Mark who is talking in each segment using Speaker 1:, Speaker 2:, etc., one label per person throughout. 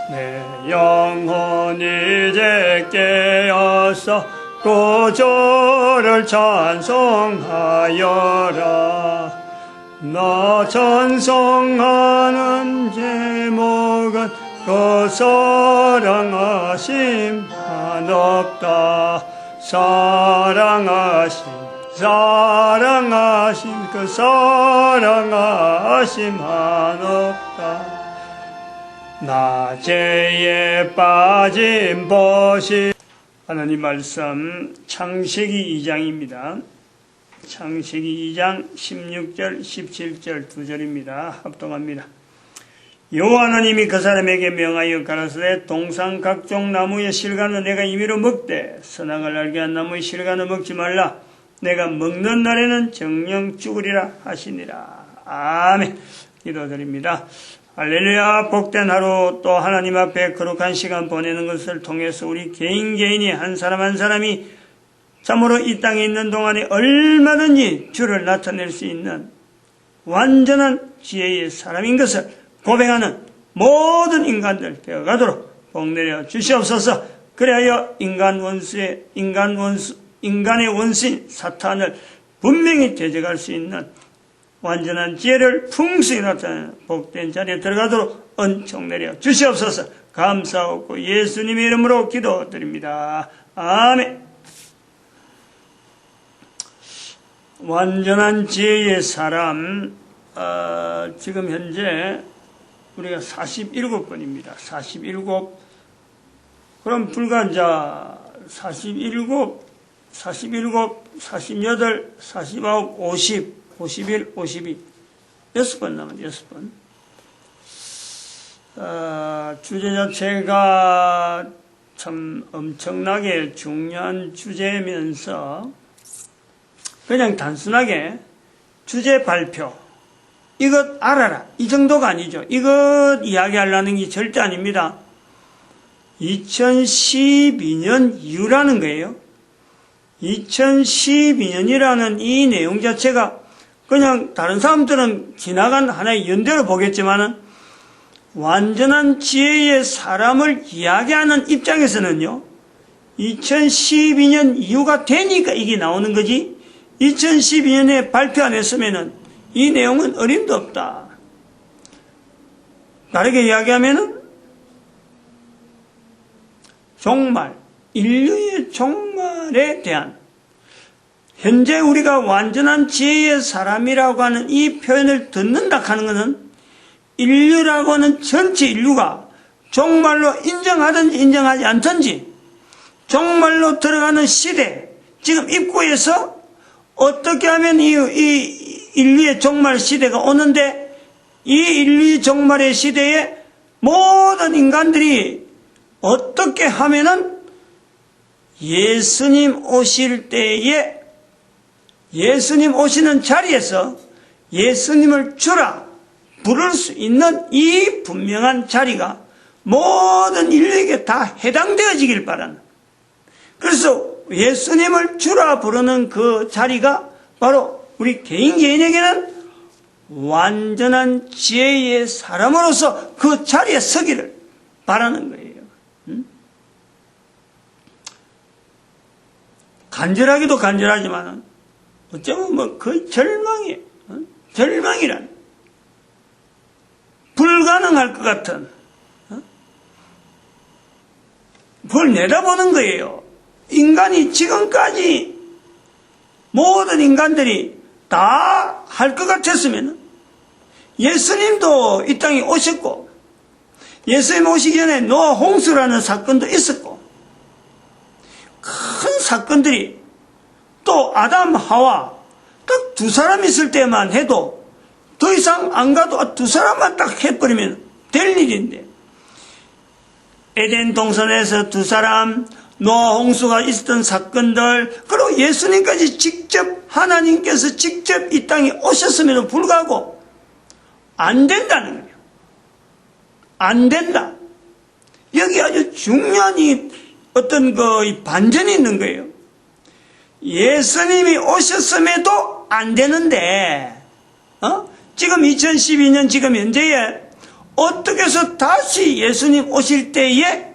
Speaker 1: 내 영혼이 이제 깨어서 구주를 찬송하여라. 나 찬송하는 제목은 그 사랑하심 한없다. 사랑하심 그 사랑하심 한없다. 나 죄에 빠진 벗이. 하나님 말씀 창세기 2장입니다. 창세기 2장 16절 17절 2절입니다. 합동합니다. 여호와 하나님이 그 사람에게 명하여 가라사대 동산 각종 나무의 실과는 내가 임의로 먹되 선악을 알게 한 나무의 실과는 먹지 말라. 내가 먹는 날에는 정령 죽으리라 하시니라. 아멘. 기도드립니다. 할렐루야. 복된 하루, 또 하나님 앞에 거룩한 시간 보내는 것을 통해서 우리 개인이 한 사람 한 사람이 참으로 이 땅에 있는 동안에 얼마든지 주를 나타낼 수 있는 완전한 지혜의 사람인 것을 고백하는 모든 인간들 되어가도록 복내려 주시옵소서. 그리하여 인간의 원수인 사탄을 분명히 대적할 수 있는 완전한 지혜를 풍성히 나타내는 복된 자리에 들어가도록 은총 내려 주시옵소서. 감사하고 예수님의 이름으로 기도드립니다. 아멘. 완전한 지혜의 사람, 지금 현재 우리가 47번입니다. 47. 그럼 불과 이제 47, 48, 50, 51, 52. 6번 남은 6번. 주제 자체가 참 엄청나게 중요한 주제면서 그냥 단순하게 주제 발표, 이것 알아라, 이 정도가 아니죠. 이것 이야기하려는 게 절대 아닙니다. 2012년 이후라는 거예요. 2012년이라는 이 내용 자체가 그냥 다른 사람들은 지나간 하나의 연대로 보겠지만은 완전한 지혜의 사람을 이야기하는 입장에서는요, 2012년 이후가 되니까 이게 나오는 거지, 2012년에 발표 안 했으면은 이 내용은 어림도 없다. 다르게 이야기하면은 종말, 인류의 종말에 대한, 현재 우리가 완전한 지혜의 사람이라고 하는 이 표현을 듣는다 하는 것은 인류라고 하는 전체 인류가 종말로 인정하든지 인정하지 않든지 종말로 들어가는 시대, 지금 입구에서 어떻게 하면 이 인류의 종말 시대가 오는데, 이 인류의 종말의 시대에 모든 인간들이 어떻게 하면은 예수님 오실 때에, 예수님 오시는 자리에서 예수님을 주라 부를 수 있는 이 분명한 자리가 모든 인류에게 다 해당되어지길 바라는, 그래서 예수님을 주라 부르는 그 자리가 바로 우리 개인에게는 완전한 지혜의 사람으로서 그 자리에 서기를 바라는 거예요. 간절하기도 간절하지만 어쩌면 뭐 거의 절망이에요. 절망이란, 불가능할 것 같은 그걸 내다보는 거예요. 인간이 지금까지 모든 인간들이 다 할 것 같았으면 예수님도 이 땅에 오셨고, 예수님 오시기 전에 노아 홍수라는 사건도 있었고, 큰 사건들이, 또 아담 하와 딱 두 사람 있을 때만 해도 더 이상 안 가도 두 사람만 딱 해버리면 될 일인데, 에덴 동산에서 두 사람, 노아 홍수가 있었던 사건들, 그리고 예수님까지 직접, 하나님께서 직접 이 땅에 오셨음에도 불구하고 안 된다는 거예요. 안 된다. 여기 아주 중요한 이 어떤 그 반전이 있는 거예요. 예수님이 오셨음에도 안 되는데, 지금 2012년 지금 현재에 어떻게 해서 다시 예수님 오실 때에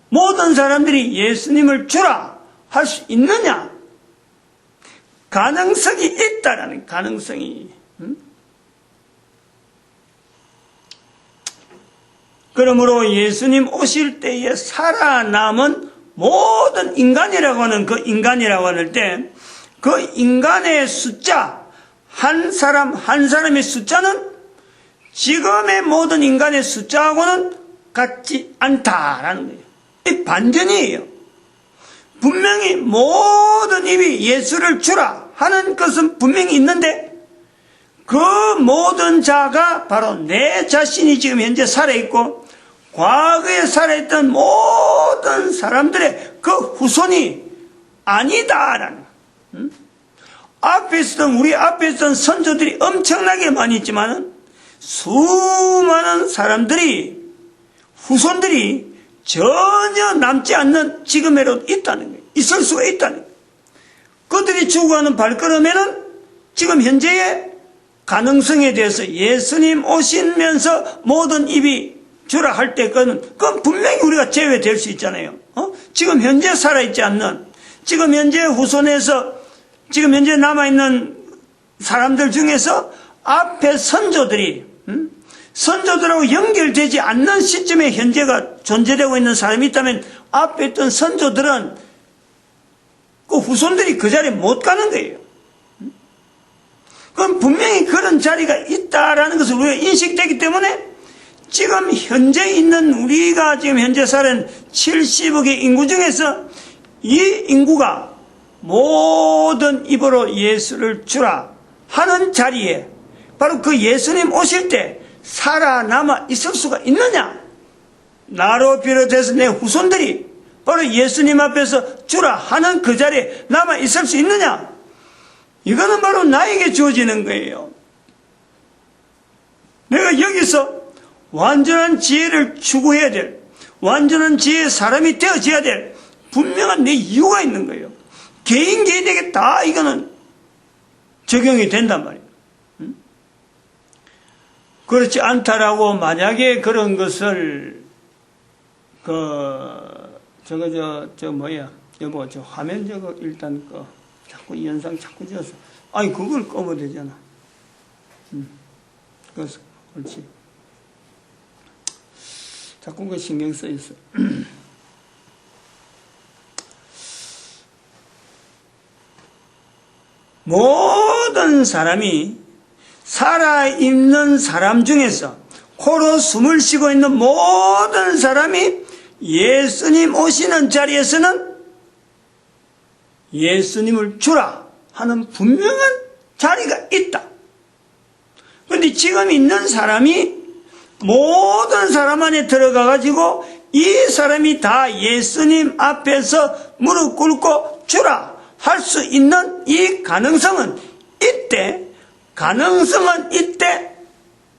Speaker 1: 모든 사람들이 예수님을 주라 할 수 있느냐? 가능성이 있다라는 가능성이. 그러므로 예수님 오실 때에 살아남은 모든 인간이라고 하는 그 인간이라고 할 때 그 인간의 숫자, 한 사람 한 사람의 숫자는 지금의 모든 인간의 숫자하고는 같지 않다라는 거예요. 이 반전이에요. 분명히 모든 입이 예수를 주라 하는 것은 분명히 있는데 그 모든 자가 바로 내 자신이 지금 현재 살아있고 과거에 살아있던 모든 사람들의 그 후손이 아니다라는. 우리 앞에 있던 선조들이 엄청나게 많이 있지만 수많은 사람들이 후손들이 전혀 남지 않는 지금에도 있다는 거예요. 있을 수가 있다는 거예요. 그들이 죽어가는 발걸음에는 지금 현재의 가능성에 대해서 예수님 오시면서 모든 입이 주라 할 때 그건 분명히 우리가 제외될 수 있잖아요. 지금 현재 살아있지 않는, 지금 현재 후손에서 지금 현재 남아있는 사람들 중에서 앞에 선조들이 선조들하고 연결되지 않는 시점에 현재가 존재되고 있는 사람이 있다면 앞에 있던 선조들은 그 후손들이 그 자리에 못 가는 거예요. 그럼 분명히 그런 자리가 있다라는 것을 우리가 인식되기 때문에 지금 현재 있는 우리가 지금 현재 사는 70억의 인구 중에서 이 인구가 모든 입으로 예수를 주라 하는 자리에 바로 그 예수님 오실 때 살아남아 있을 수가 있느냐? 나로 비롯해서 내 후손들이 바로 예수님 앞에서 주라 하는 그 자리에 남아 있을 수 있느냐? 이거는 바로 나에게 주어지는 거예요. 내가 여기서 완전한 지혜를 추구해야 될, 완전한 지혜의 사람이 되어져야 될 분명한 내 이유가 있는 거예요. 개인에게 다 이거는 적용이 된단 말이에요. 그렇지 않다라고 만약에 그런 것을 여보 저 화면 저거 일단 자꾸 이 영상 자꾸 지어서 아니 그걸 꺼면 되잖아. 그래서 그렇지. 자꾸 그 신경 써 있어. 모든 사람이 살아있는 사람 중에서 코로 숨을 쉬고 있는 모든 사람이 예수님 오시는 자리에서는 예수님을 주라 하는 분명한 자리가 있다. 그런데 지금 있는 사람이 모든 사람 안에 들어가 가지고 이 사람이 다 예수님 앞에서 무릎 꿇고 주라 할 수 있는 이 가능성은 이때, 가능성은 이때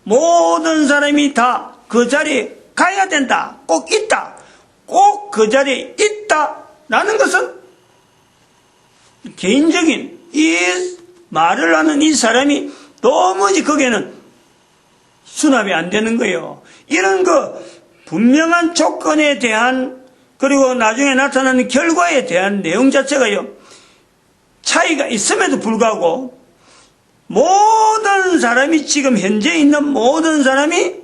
Speaker 1: 모든 사람이 다 그 자리에 가야 된다. 꼭 있다. 꼭 그 자리에 있다라는 것은 개인적인 이 말을 하는 이 사람이 도무지 거기에는 수납이 안 되는 거예요. 이런 분명한 조건에 대한 그리고 나중에 나타나는 결과에 대한 내용 자체가요. 차이가 있음에도 불구하고 모든 사람이 지금 현재 있는 모든 사람이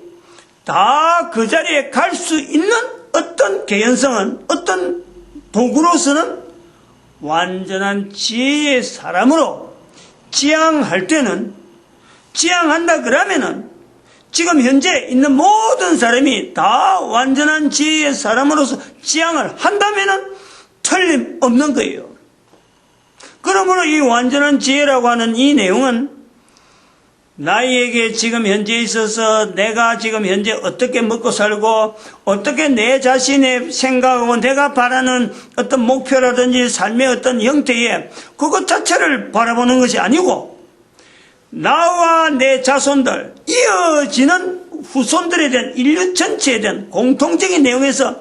Speaker 1: 다 그 자리에 갈 수 있는 어떤 개연성은 어떤 도구로서는 완전한 지혜의 사람으로 지향할 때는 지향한다 그러면은 지금 현재 있는 모든 사람이 다 완전한 지혜의 사람으로서 지향을 한다면은 틀림없는 거예요. 그러므로 이 완전한 지혜라고 하는 이 내용은 나에게 지금 현재 있어서 내가 지금 현재 어떻게 먹고 살고 어떻게 내 자신의 생각하고 내가 바라는 어떤 목표라든지 삶의 어떤 형태에 그것 자체를 바라보는 것이 아니고 나와 내 자손들 이어지는 후손들에 대한 인류 전체에 대한 공통적인 내용에서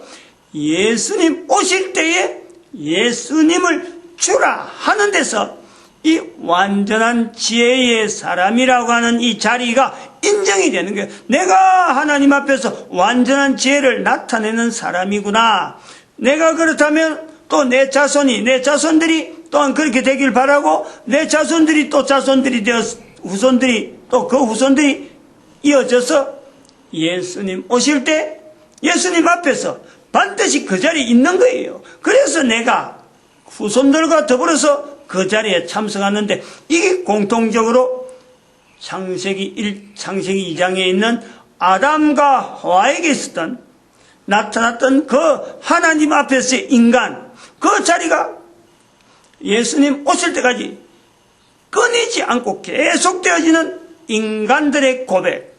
Speaker 1: 예수님 오실 때에 예수님을 주라 하는 데서 이 완전한 지혜의 사람이라고 하는 이 자리가 인정이 되는 거예요. 내가 하나님 앞에서 완전한 지혜를 나타내는 사람이구나. 내가 그렇다면 또 내 자손들이 또한 그렇게 되길 바라고, 내 자손들이 또 자손들이 되어 후손들이 또 그 후손들이 이어져서 예수님 오실 때 예수님 앞에서 반드시 그 자리에 있는 거예요. 그래서 내가 후손들과 더불어서 그 자리에 참석하는데, 이게 공통적으로 창세기 2장에 있는 아담과 하와에게 나타났던 그 하나님 앞에서의 인간, 그 자리가 예수님 오실 때까지 끊이지 않고 계속되어지는 인간들의 고백.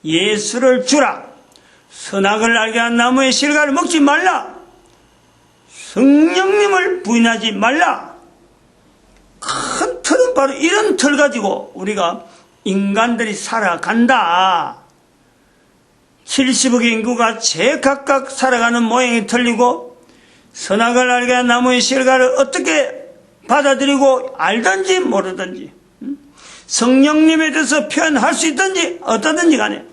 Speaker 1: 예수를 주라. 선악을 알게 한 나무의 실과를 먹지 말라. 성령님을 부인하지 말라. 큰 틀은 바로 이런 틀 가지고 우리가 인간들이 살아간다. 70억의 인구가 제각각 살아가는 모양이 틀리고, 선악을 알게 한 나무의 실과를 어떻게 받아들이고 알든지 모르든지, 성령님에 대해서 표현할 수 있든지 어떠든지 간에,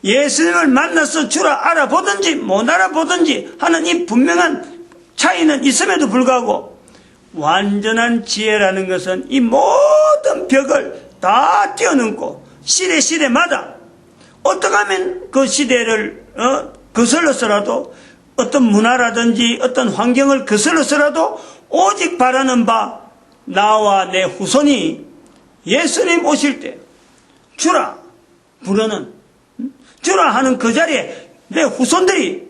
Speaker 1: 예수님을 만나서 주라 알아보든지 못 알아보든지 하는 이 분명한 차이는 있음에도 불구하고, 완전한 지혜라는 것은 이 모든 벽을 다 뛰어넘고 시대마다 어떻게 하면 그 시대를 거슬러서라도, 어떤 문화라든지 어떤 환경을 거슬러서라도 오직 바라는 바 나와 내 후손이 예수님 오실 때 주라 부르는, 주라 하는 그 자리에 내 후손들이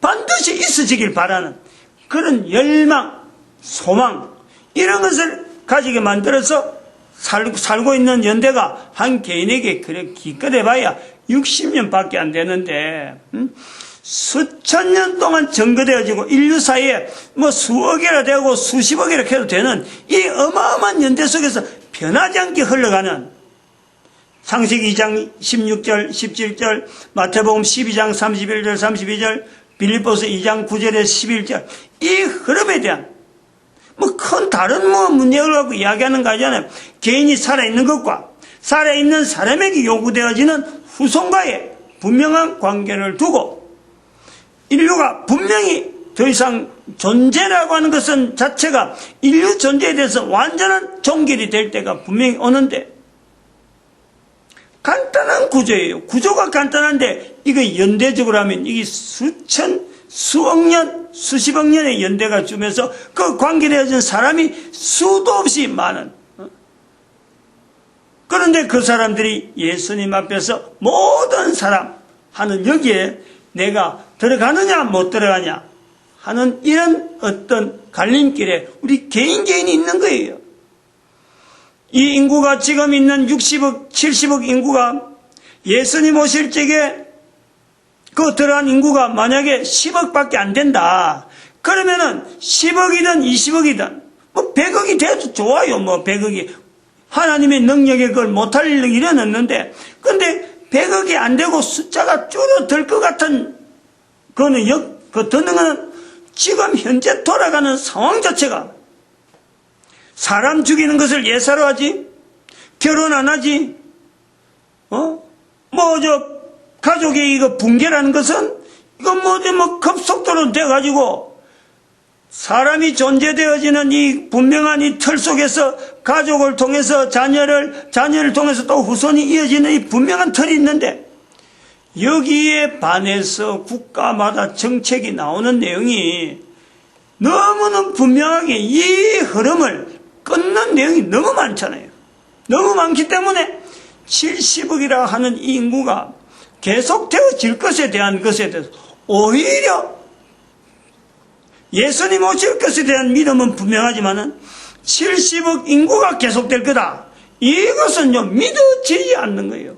Speaker 1: 반드시 있어지길 바라는 그런 열망, 소망, 이런 것을 가지게 만들어서 살고 있는 연대가 한 개인에게 그래 기껏 해봐야 60년밖에 안 되는데, 수천 년 동안 전거되어지고 인류 사이에 뭐 수억이라 되고 수십억이라 해도 되는 이 어마어마한 연대 속에서 변하지 않게 흘러가는 창세기 2장 16절 17절, 마태복음 12장 31절 32절, 빌립보서 2장 9절에서 11절, 이 흐름에 대한 뭐 큰 다른 문제를 갖고 이야기하는 거 아니잖아요. 개인이 살아있는 것과 살아있는 사람에게 요구되어지는 후손과의 분명한 관계를 두고, 인류가 분명히 더 이상 존재라고 하는 것은 자체가 인류 존재에 대해서 완전한 종결이 될 때가 분명히 오는데, 간단한 구조예요. 구조가 간단한데 이거 연대적으로 하면 이게 수억 년, 수십억 년의 연대가 주면서 그 관계되어진 사람이 수도 없이 많은, 그런데 그 사람들이 예수님 앞에서 모든 사람 하는 여기에 내가 들어가느냐 못 들어가냐 하는 이런 어떤 갈림길에 우리 개인이 있는 거예요. 이 인구가 지금 있는 60억, 70억 인구가 예수님 오실 적에 그 들어간 인구가 만약에 10억밖에 안 된다. 그러면은 10억이든 20억이든 뭐 100억이 돼도 좋아요. 뭐 100억이 하나님의 능력에 그걸 못할 일은 없는데, 근데 100억이 안 되고 숫자가 줄어들 것 같은 그거는 그 듣는 거는 지금 현재 돌아가는 상황 자체가 사람 죽이는 것을 예사로 하지, 결혼 안 하지, 가족의 이거 붕괴라는 것은 이거 뭐 급속도로 돼가지고 사람이 존재되어지는 이 분명한 이 틀 속에서 가족을 통해서 자녀를 통해서 또 후손이 이어지는 이 분명한 틀이 있는데, 여기에 반해서 국가마다 정책이 나오는 내용이 너무는 분명하게 이 흐름을 끊는 내용이 너무 많잖아요. 너무 많기 때문에 70억이라 하는 이 인구가 계속되어질 것에 대해서 오히려 예수님 오실 것에 대한 믿음은 분명하지만은 70억 인구가 계속될 거다, 이것은 믿어지지 않는 거예요.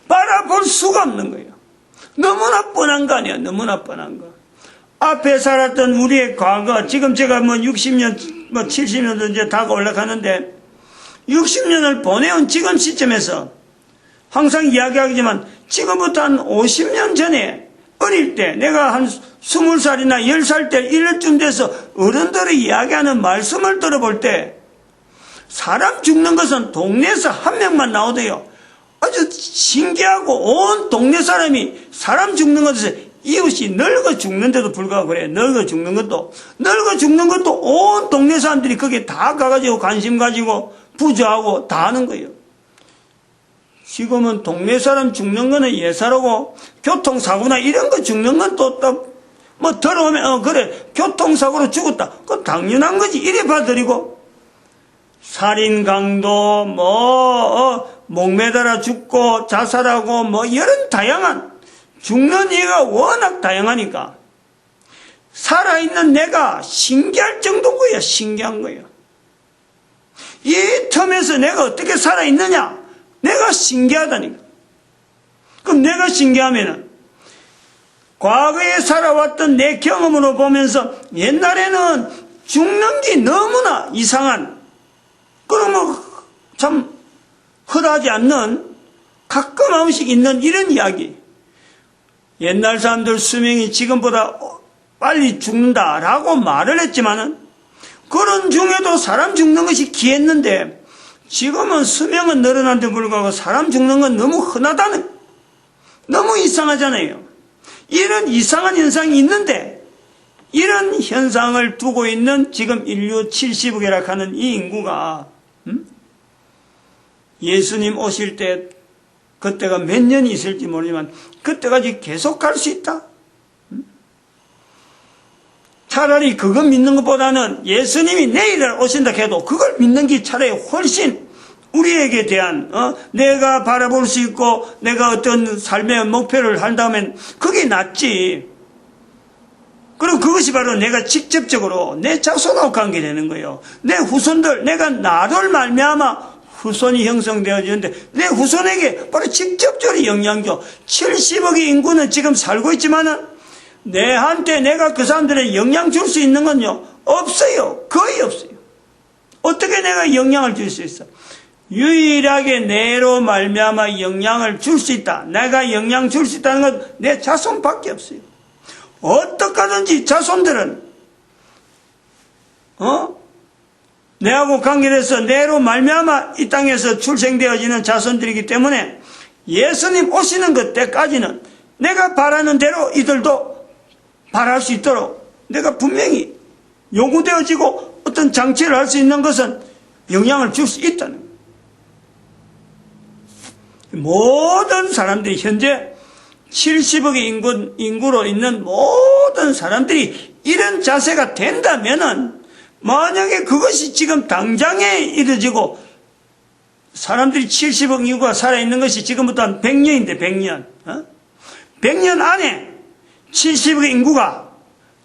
Speaker 1: 바라볼 수가 없는 거예요. 너무나 뻔한 거 아니에요. 너무나 뻔한 거. 앞에 살았던 우리의 과거, 지금 제가 60년, 70년도 이제 다 올라가는데 60년을 보내온 지금 시점에서 항상 이야기하지만 지금부터 한 50년 전에 어릴 때 내가 한 20살이나 10살 때 이럴쯤 돼서 어른들이 이야기하는 말씀을 들어볼 때 사람 죽는 것은 동네에서 한 명만 나오대요. 아주 신기하고 온 동네 사람이 사람 죽는 것에 이웃이 늙어 죽는데도 불구하고 그래. 늙어 죽는 것도 온 동네 사람들이 거기에 다 가가지고 관심 가지고 부조하고 다 하는 거예요. 지금은 동네 사람 죽는 거는 예사로고 교통사고나 이런 거 죽는 건 또 뭐 들어오면 그래 교통사고로 죽었다. 그건 당연한 거지. 이래 봐드리고 살인 강도 목매달아 죽고 자살하고 이런 다양한 죽는 이유가 워낙 다양하니까 살아있는 내가 신기할 정도인 거야. 신기한 거야. 이 틈에서 내가 어떻게 살아있느냐? 내가 신기하다니까. 그럼 내가 신기하면은 과거에 살아왔던 내 경험으로 보면서 옛날에는 죽는 게 너무나 이상한 그러면 참 흔하지 않는 가끔 한 번씩 있는 이런 이야기. 옛날 사람들 수명이 지금보다 빨리 죽는다라고 말을 했지만은 그런 중에도 사람 죽는 것이 귀했는데 지금은 수명은 늘어난데 불구하고 사람 죽는 건 너무 흔하다는, 너무 이상하잖아요. 이런 이상한 현상이 있는데 이런 현상을 두고 있는 지금 인류 70억이라 하는 이 인구가 예수님 오실 때 그때가 몇 년이 있을지 모르지만 그때까지 계속 갈 수 있다. 차라리 그거 믿는 것보다는 예수님이 내일 오신다 해도 그걸 믿는 게 차라리 훨씬 우리에게 대한 내가 바라볼 수 있고 내가 어떤 삶의 목표를 한다면 그게 낫지. 그리고 그것이 바로 내가 직접적으로 내 자손하고 관계되는 거예요. 내 후손들, 내가 나를 말미암아 후손이 형성되어지는데 내 후손에게 바로 직접적으로 영향 줘. 70억의 인구는 지금 살고 있지만은 내한테 내가 그 사람들의 영향 줄 수 있는 건요 없어요. 거의 없어요. 어떻게 내가 영향을 줄 수 있어? 유일하게 내로 말미암아 영향을 줄 수 있다. 내가 영향 줄 수 있다는 건 내 자손밖에 없어요. 어떻게 하든지 자손들은 내하고 관계돼서 내로 말미암아 이 땅에서 출생되어지는 자손들이기 때문에 예수님 오시는 것 때까지는 내가 바라는 대로 이들도 바랄 수 있도록 내가 분명히 요구되어지고 어떤 장치를 할 수 있는 것은 영향을 줄 수 있다는 거예요. 모든 사람들이 현재 70억의 인구로 있는 모든 사람들이 이런 자세가 된다면은 만약에 그것이 지금 당장에 이루어지고 사람들이 70억 인구가 살아있는 것이 지금부터 한 100년인데 100년 100년 안에 70억의 인구가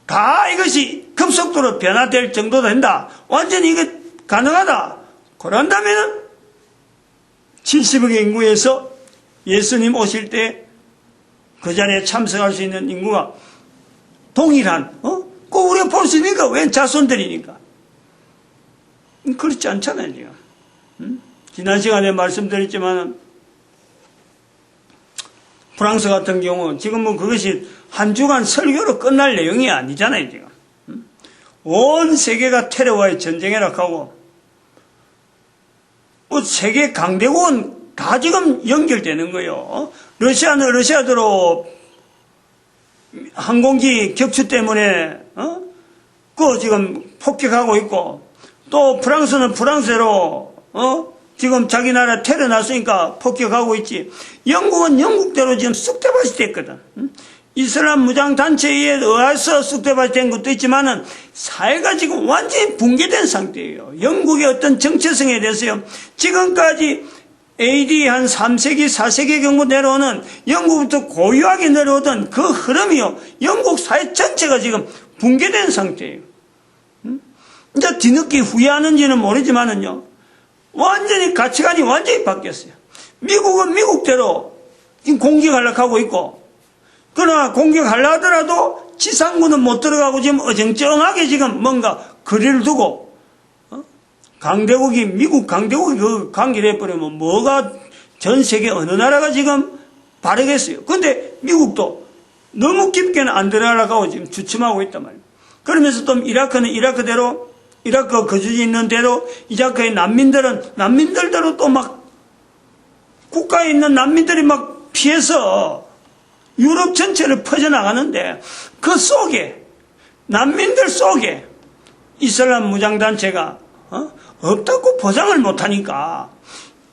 Speaker 1: 다 이것이 급속도로 변화될 정도도 된다. 완전히 이거 가능하다. 그런다면은 70억의 인구에서 예수님 오실 때 그 자리에 참석할 수 있는 인구가 동일한, 그 우리가 볼 수 있으니까 웬 자손들이니까. 그렇지 않잖아요, 지금. 지난 시간에 말씀드렸지만, 프랑스 같은 경우, 지금 그것이 한 주간 설교로 끝날 내용이 아니잖아요, 지금. 온 세계가 테러와의 전쟁이라 하고, 세계 강대국은 다 지금 연결되는 거예요. 러시아는 러시아대로 항공기 격추 때문에 그 지금 폭격하고 있고 또 프랑스는 프랑스대로 지금 자기 나라 테러 났으니까 폭격하고 있지. 영국은 영국대로 지금 쑥대밭이 됐거든. 이슬람 무장단체에 의해서 쑥대밭이 된 것도 있지만은 사회가 지금 완전히 붕괴된 상태예요. 영국의 어떤 정체성에 대해서요. 지금까지 AD 한 3세기, 4세기 정도 내려오는 영국부터 고유하게 내려오던 그 흐름이요. 영국 사회 전체가 지금 붕괴된 상태예요. 이제 뒤늦게 후회하는지는 모르지만은요. 완전히 가치관이 완전히 바뀌었어요. 미국은 미국대로 지금 공격하려고 하고 있고 그러나 공격하려 하더라도 지상군은 못 들어가고 지금 어정쩡하게 지금 뭔가 거리를 두고 강대국이 미국 강대국이 그 관계를 해버리면 뭐가 전 세계 어느 나라가 지금 바르겠어요. 근데 미국도 너무 깊게는 안 들어가려고 하고 지금 주춤하고 있단 말이에요. 그러면서 또 이라크는 이라크대로 이라크 거주지 있는 대로 이라크의 난민들대로 또 막 국가에 있는 난민들이 막 피해서 유럽 전체를 퍼져나가는데 그 속에 난민들 속에 이슬람 무장단체가 없다고 보장을 못하니까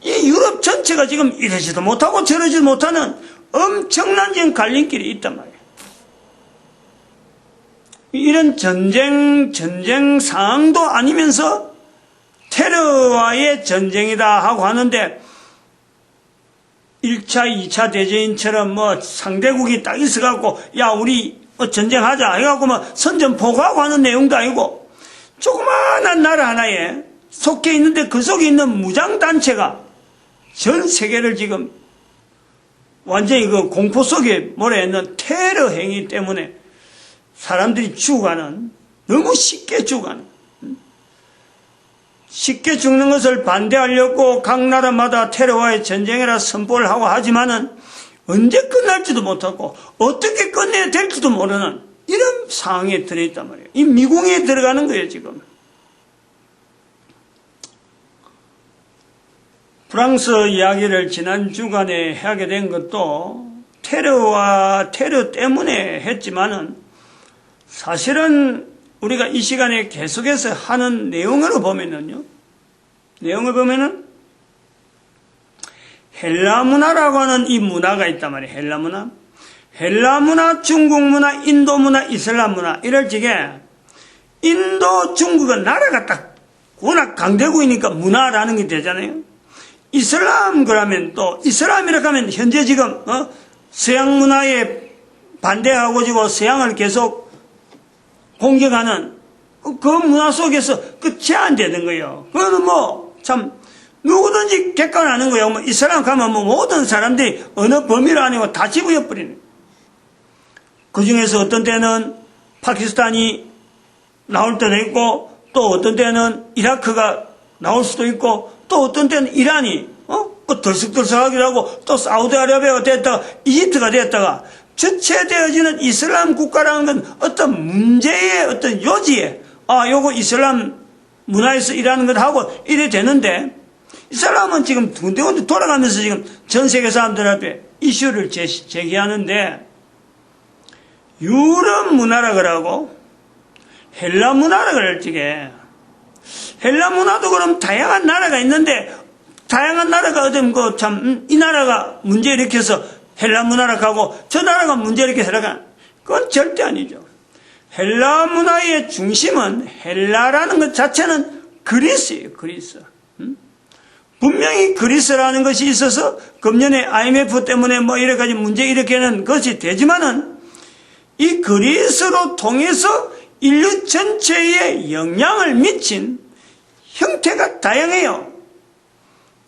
Speaker 1: 이 유럽 전체가 지금 이러지도 못하고 저러지도 못하는 엄청난 지금 갈림길이 있단 말이에요. 이런 전쟁 상황도 아니면서 테러와의 전쟁이다 하고 하는데 1차, 2차 대전처럼 뭐 상대국이 딱 있어갖고 야 우리 전쟁하자 해갖고 뭐 선전포고하고 하는 내용도 아니고 조그마한 나라 하나에 속해 있는데 그 속에 있는 무장단체가 전 세계를 지금 완전히 그 공포 속에 몰아있는 테러 행위 때문에 사람들이 죽어가는, 너무 쉽게 죽어가는, 쉽게 죽는 것을 반대하려고 각 나라마다 테러와의 전쟁이라 선포를 하고 하지만은 언제 끝날지도 못하고 어떻게 끝내야 될지도 모르는 이런 상황에 들어있단 말이에요. 이 미궁에 들어가는 거예요, 지금. 프랑스 이야기를 지난 주간에 하게 된 것도 테러 때문에 했지만은 사실은 우리가 이 시간에 계속해서 하는 내용을 보면은 헬라 문화라고 하는 이 문화가 있단 말이에요. 헬라 문화, 중국 문화, 인도 문화, 이슬람 문화 이럴 적에 인도, 중국은 나라가 딱 워낙 강대국이니까 문화라는 게 되잖아요. 이슬람 그러면 또 이슬람이라고 하면 현재 지금 서양 문화에 반대하고 지고 서양을 계속 공격하는 그 문화 속에서 끝이 안 되는 거예요. 그거는 뭐 참 누구든지 객관하는 거예요. 뭐 이슬람 가면 뭐 모든 사람들이 어느 범위로 아니고 다 집어버리는. 그 중에서 어떤 때는 파키스탄이 나올 때도 있고 또 어떤 때는 이라크가 나올 수도 있고 또 어떤 때는 이란이 들썩들썩하기도 하고 또 사우디아라비아가 됐다가 이집트가 됐다가 주체되어지는 이슬람 국가라는 건 어떤 문제의 어떤 요지에 요거 이슬람 문화에서 일하는 것 하고 이래 되는데 이슬람은 지금 군데군데 돌아가면서 지금 전 세계 사람들 앞에 이슈를 제기하는데 유럽 문화라 그러고 헬라 문화라 그럴 적에 헬라 문화도 그럼 다양한 나라가 있는데 다양한 나라가 어쩌면 이 나라가 문제 일으켜서 헬라 문화라 하고 저 나라가 문제 일으켜서 헬라가 그건 절대 아니죠. 헬라 문화의 중심은 헬라라는 것 자체는 그리스예요. 그리스. 분명히 그리스라는 것이 있어서 금년에 IMF 때문에 뭐 여러 가지 문제 일으키는 것이 되지만은 이 그리스로 통해서 인류 전체에 영향을 미친 형태가 다양해요.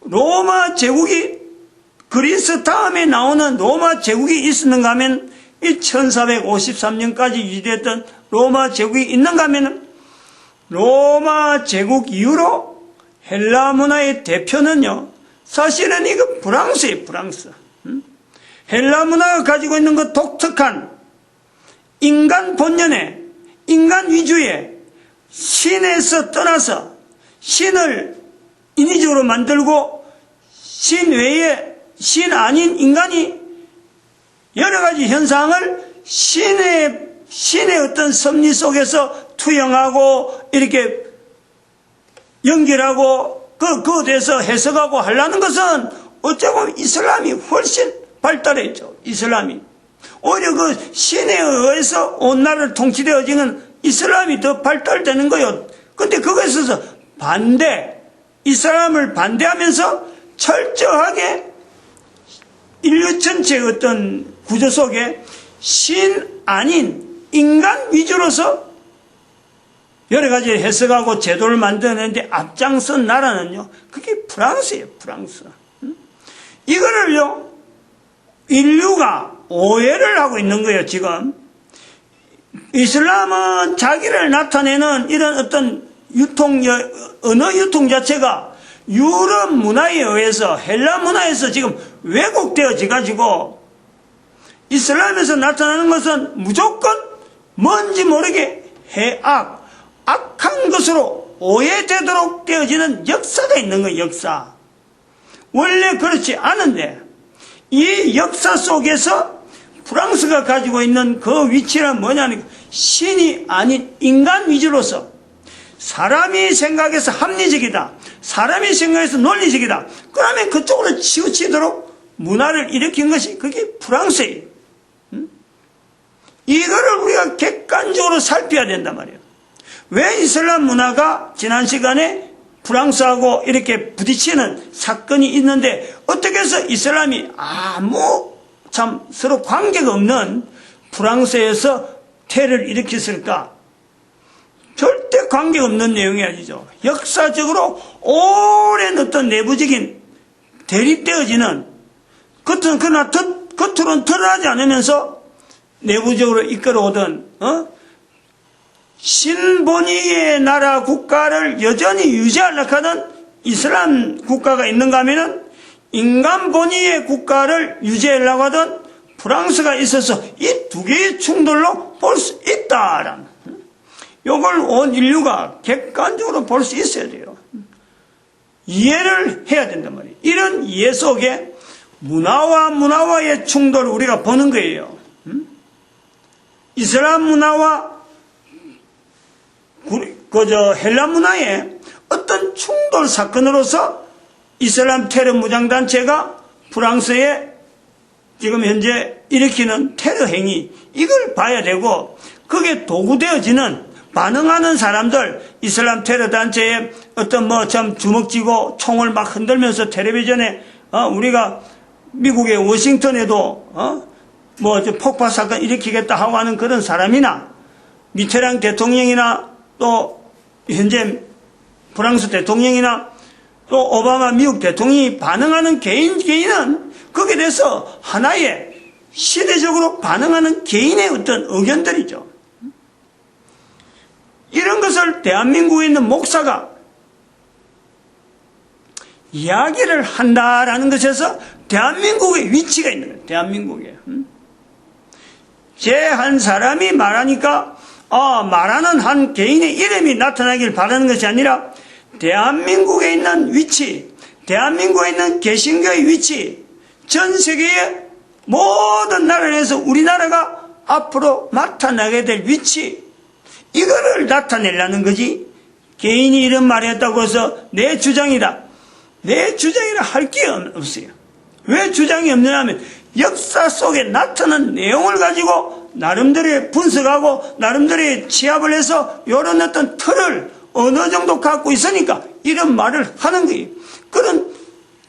Speaker 1: 로마 제국이 그리스 다음에 나오는 로마 제국이 있었는가 하면 이 1453년까지 유지됐던 로마 제국이 있는가 하면 로마 제국 이후로 헬라 문화의 대표는요 사실은 이거 프랑스예요. 프랑스. 헬라 문화가 가지고 있는 그 독특한 인간 본연의 인간 위주의 신에서 떠나서 신을 인위적으로 만들고 신 외에 신 아닌 인간이 여러 가지 현상을 신의 어떤 섭리 속에서 투영하고 이렇게 연결하고 그거에 대해서 해석하고 하려는 것은 어쩌면 이슬람이 훨씬 발달했죠. 이슬람이. 오히려 그 신에 의해서 온 나라를 통치되어지는 이슬람이 더 발달되는 거예요. 근데 그거에 있어서 이슬람을 반대하면서 철저하게 인류 전체의 어떤 구조 속에 신 아닌 인간 위주로서 여러 가지 해석하고 제도를 만들어내는데 앞장선 나라는요, 그게 프랑스예요. 프랑스. 이거를요 인류가 오해를 하고 있는 거예요. 지금 이슬람은 자기를 나타내는 이런 어떤 언어 유통 자체가 유럽 문화에 의해서 헬라 문화에서 지금 왜곡되어져 가지고 이슬람에서 나타나는 것은 무조건 뭔지 모르게 악한 것으로 오해되도록 되어지는 역사가 있는 거예요. 역사. 원래 그렇지 않은데 이 역사 속에서 프랑스가 가지고 있는 그 위치는 뭐냐니까 신이 아닌 인간 위주로서 사람이 생각해서 합리적이다. 사람이 생각해서 논리적이다. 그러면 그쪽으로 치우치도록 문화를 일으킨 것이 그게 프랑스예요. 이거를 우리가 객관적으로 살펴야 된단 말이에요. 왜 이슬람 문화가 지난 시간에 프랑스하고 이렇게 부딪히는 사건이 있는데 어떻게 해서 이슬람이 아무 참 서로 관계가 없는 프랑스에서 테러를 일으켰을까? 절대 관계가 없는 내용이 아니죠. 역사적으로 오랜 어떤 내부적인 대립되어지는 그러나 겉으로는 드러나지 않으면서 내부적으로 이끌어오던 신본위의 나라 국가를 여전히 유지하려고 하던 이슬람 국가가 있는가 하면은 인간 본위의 국가를 유지하려고 하던 프랑스가 있어서 이 두 개의 충돌로 볼 수 있다라는 이걸 온 인류가 객관적으로 볼 수 있어야 돼요. 이해를 해야 된단 말이에요. 이런 이해 속에 문화와의 충돌을 우리가 보는 거예요. 이슬람 문화와 헬라 문화의 어떤 충돌 사건으로서 이슬람 테러 무장단체가 프랑스에 지금 현재 일으키는 테러 행위, 이걸 봐야 되고, 그게 도구되어지는 반응하는 사람들, 이슬람 테러 단체에 어떤 참 주먹 쥐고 총을 막 흔들면서 텔레비전에 우리가 미국의 워싱턴에도 폭파 사건 일으키겠다 하고 하는 그런 사람이나 미테랑 대통령이나 또 현재 프랑스 대통령이나 또 오바마 미국 대통령이 반응하는 개인은 거기에 대해서 하나의 시대적으로 반응하는 개인의 어떤 의견들이죠. 이런 것을 대한민국에 있는 목사가 이야기를 한다라는 것에서 대한민국의 위치가 있는 거예요. 대한민국에. 제 한 사람이 말하니까 말하는 한 개인의 이름이 나타나길 바라는 것이 아니라 대한민국에 있는 위치, 대한민국에 있는 개신교의 위치, 전 세계의 모든 나라에서 우리나라가 앞으로 나타나게 될 위치, 이거를 나타내려는 거지. 개인이 이런 말을 했다고 해서 내 주장이다. 내 주장이라 할 게 없어요. 왜 주장이 없느냐 하면 역사 속에 나타난 내용을 가지고 나름대로 분석하고 나름대로 취합을 해서 이런 어떤 틀을 어느 정도 갖고 있으니까 이런 말을 하는 거예요. 그런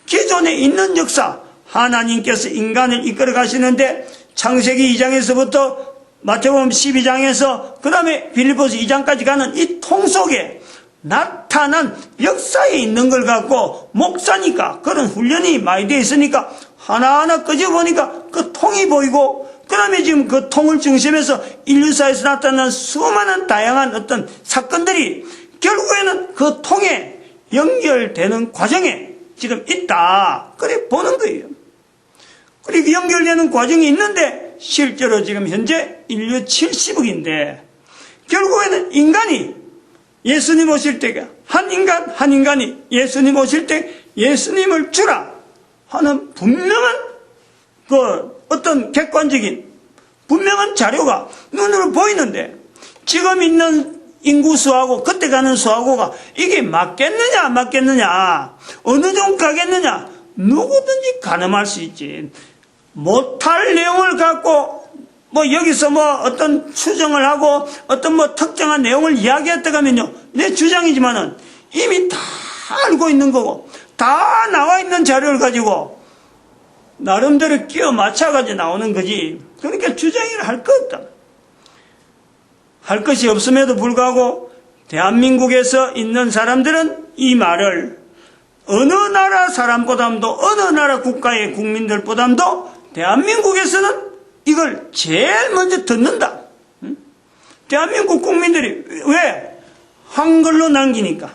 Speaker 1: 기존에 있는 역사, 하나님께서 인간을 이끌어 가시는데 창세기 2장에서부터 마태복음 12장에서 그 다음에 빌립보서 2장까지 가는 이 통 속에 나타난 역사에 있는 걸 갖고 목사니까 그런 훈련이 많이 되어 있으니까 하나하나 끄집어보니까 그 통이 보이고 그 다음에 지금 그 통을 중심해서 인류사에서 나타난 수많은 다양한 어떤 사건들이 결국에는 그 통에 연결되는 과정에 지금 있다. 그래 보는 거예요. 그리고 연결되는 과정이 있는데 실제로 지금 현재 인류 70억인데 결국에는 인간이 예수님 오실 때 한 인간이 예수님 오실 때 예수님을 주라 하는 분명한 그 어떤 객관적인 분명한 자료가 눈으로 보이는데 지금 있는 인구수하고 그때 가는 수하고가 이게 맞겠느냐 안 맞겠느냐 어느 정도 가겠느냐 누구든지 가늠할 수 있지. 못할 내용을 갖고 여기서 어떤 추정을 하고 어떤 특정한 내용을 이야기했다가 하면요 내 주장이지만은 이미 다 알고 있는 거고 다 나와 있는 자료를 가지고 나름대로 끼워 맞춰가지고 나오는 거지. 그러니까 주장이라 할 거 없다. 할 것이 없음에도 불구하고 대한민국에서 있는 사람들은 이 말을 어느 나라 사람보다도 어느 나라 국가의 국민들보다도 대한민국에서는 이걸 제일 먼저 듣는다. 대한민국 국민들이 왜? 한글로 남기니까.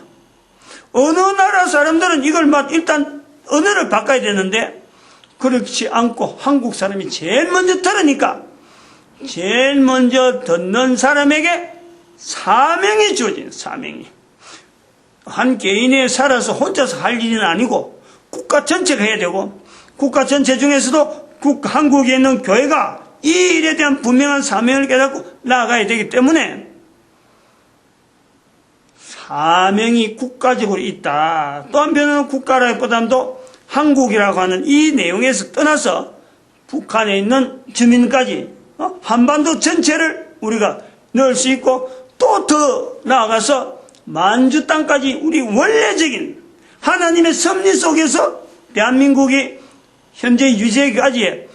Speaker 1: 어느 나라 사람들은 이걸 일단 언어를 바꿔야 되는데 그렇지 않고 한국 사람이 제일 먼저 들으니까 제일 먼저 듣는 사람에게 사명이 주어지는 사명이. 한 개인이 살아서 혼자서 할 일은 아니고 국가 전체가 해야 되고, 국가 전체 중에서도 한국에 있는 교회가 이 일에 대한 분명한 사명을 깨닫고 나아가야 되기 때문에 사명이 국가적으로 있다. 또 한편으로는 국가라기보다도 한국이라고 하는 이 내용에서 떠나서 북한에 있는 주민까지 한반도 전체를 우리가 넣을 수 있고, 또 더 나아가서 만주 땅까지 우리 원래적인 하나님의 섭리 속에서 대한민국이 현재 유지하기까지의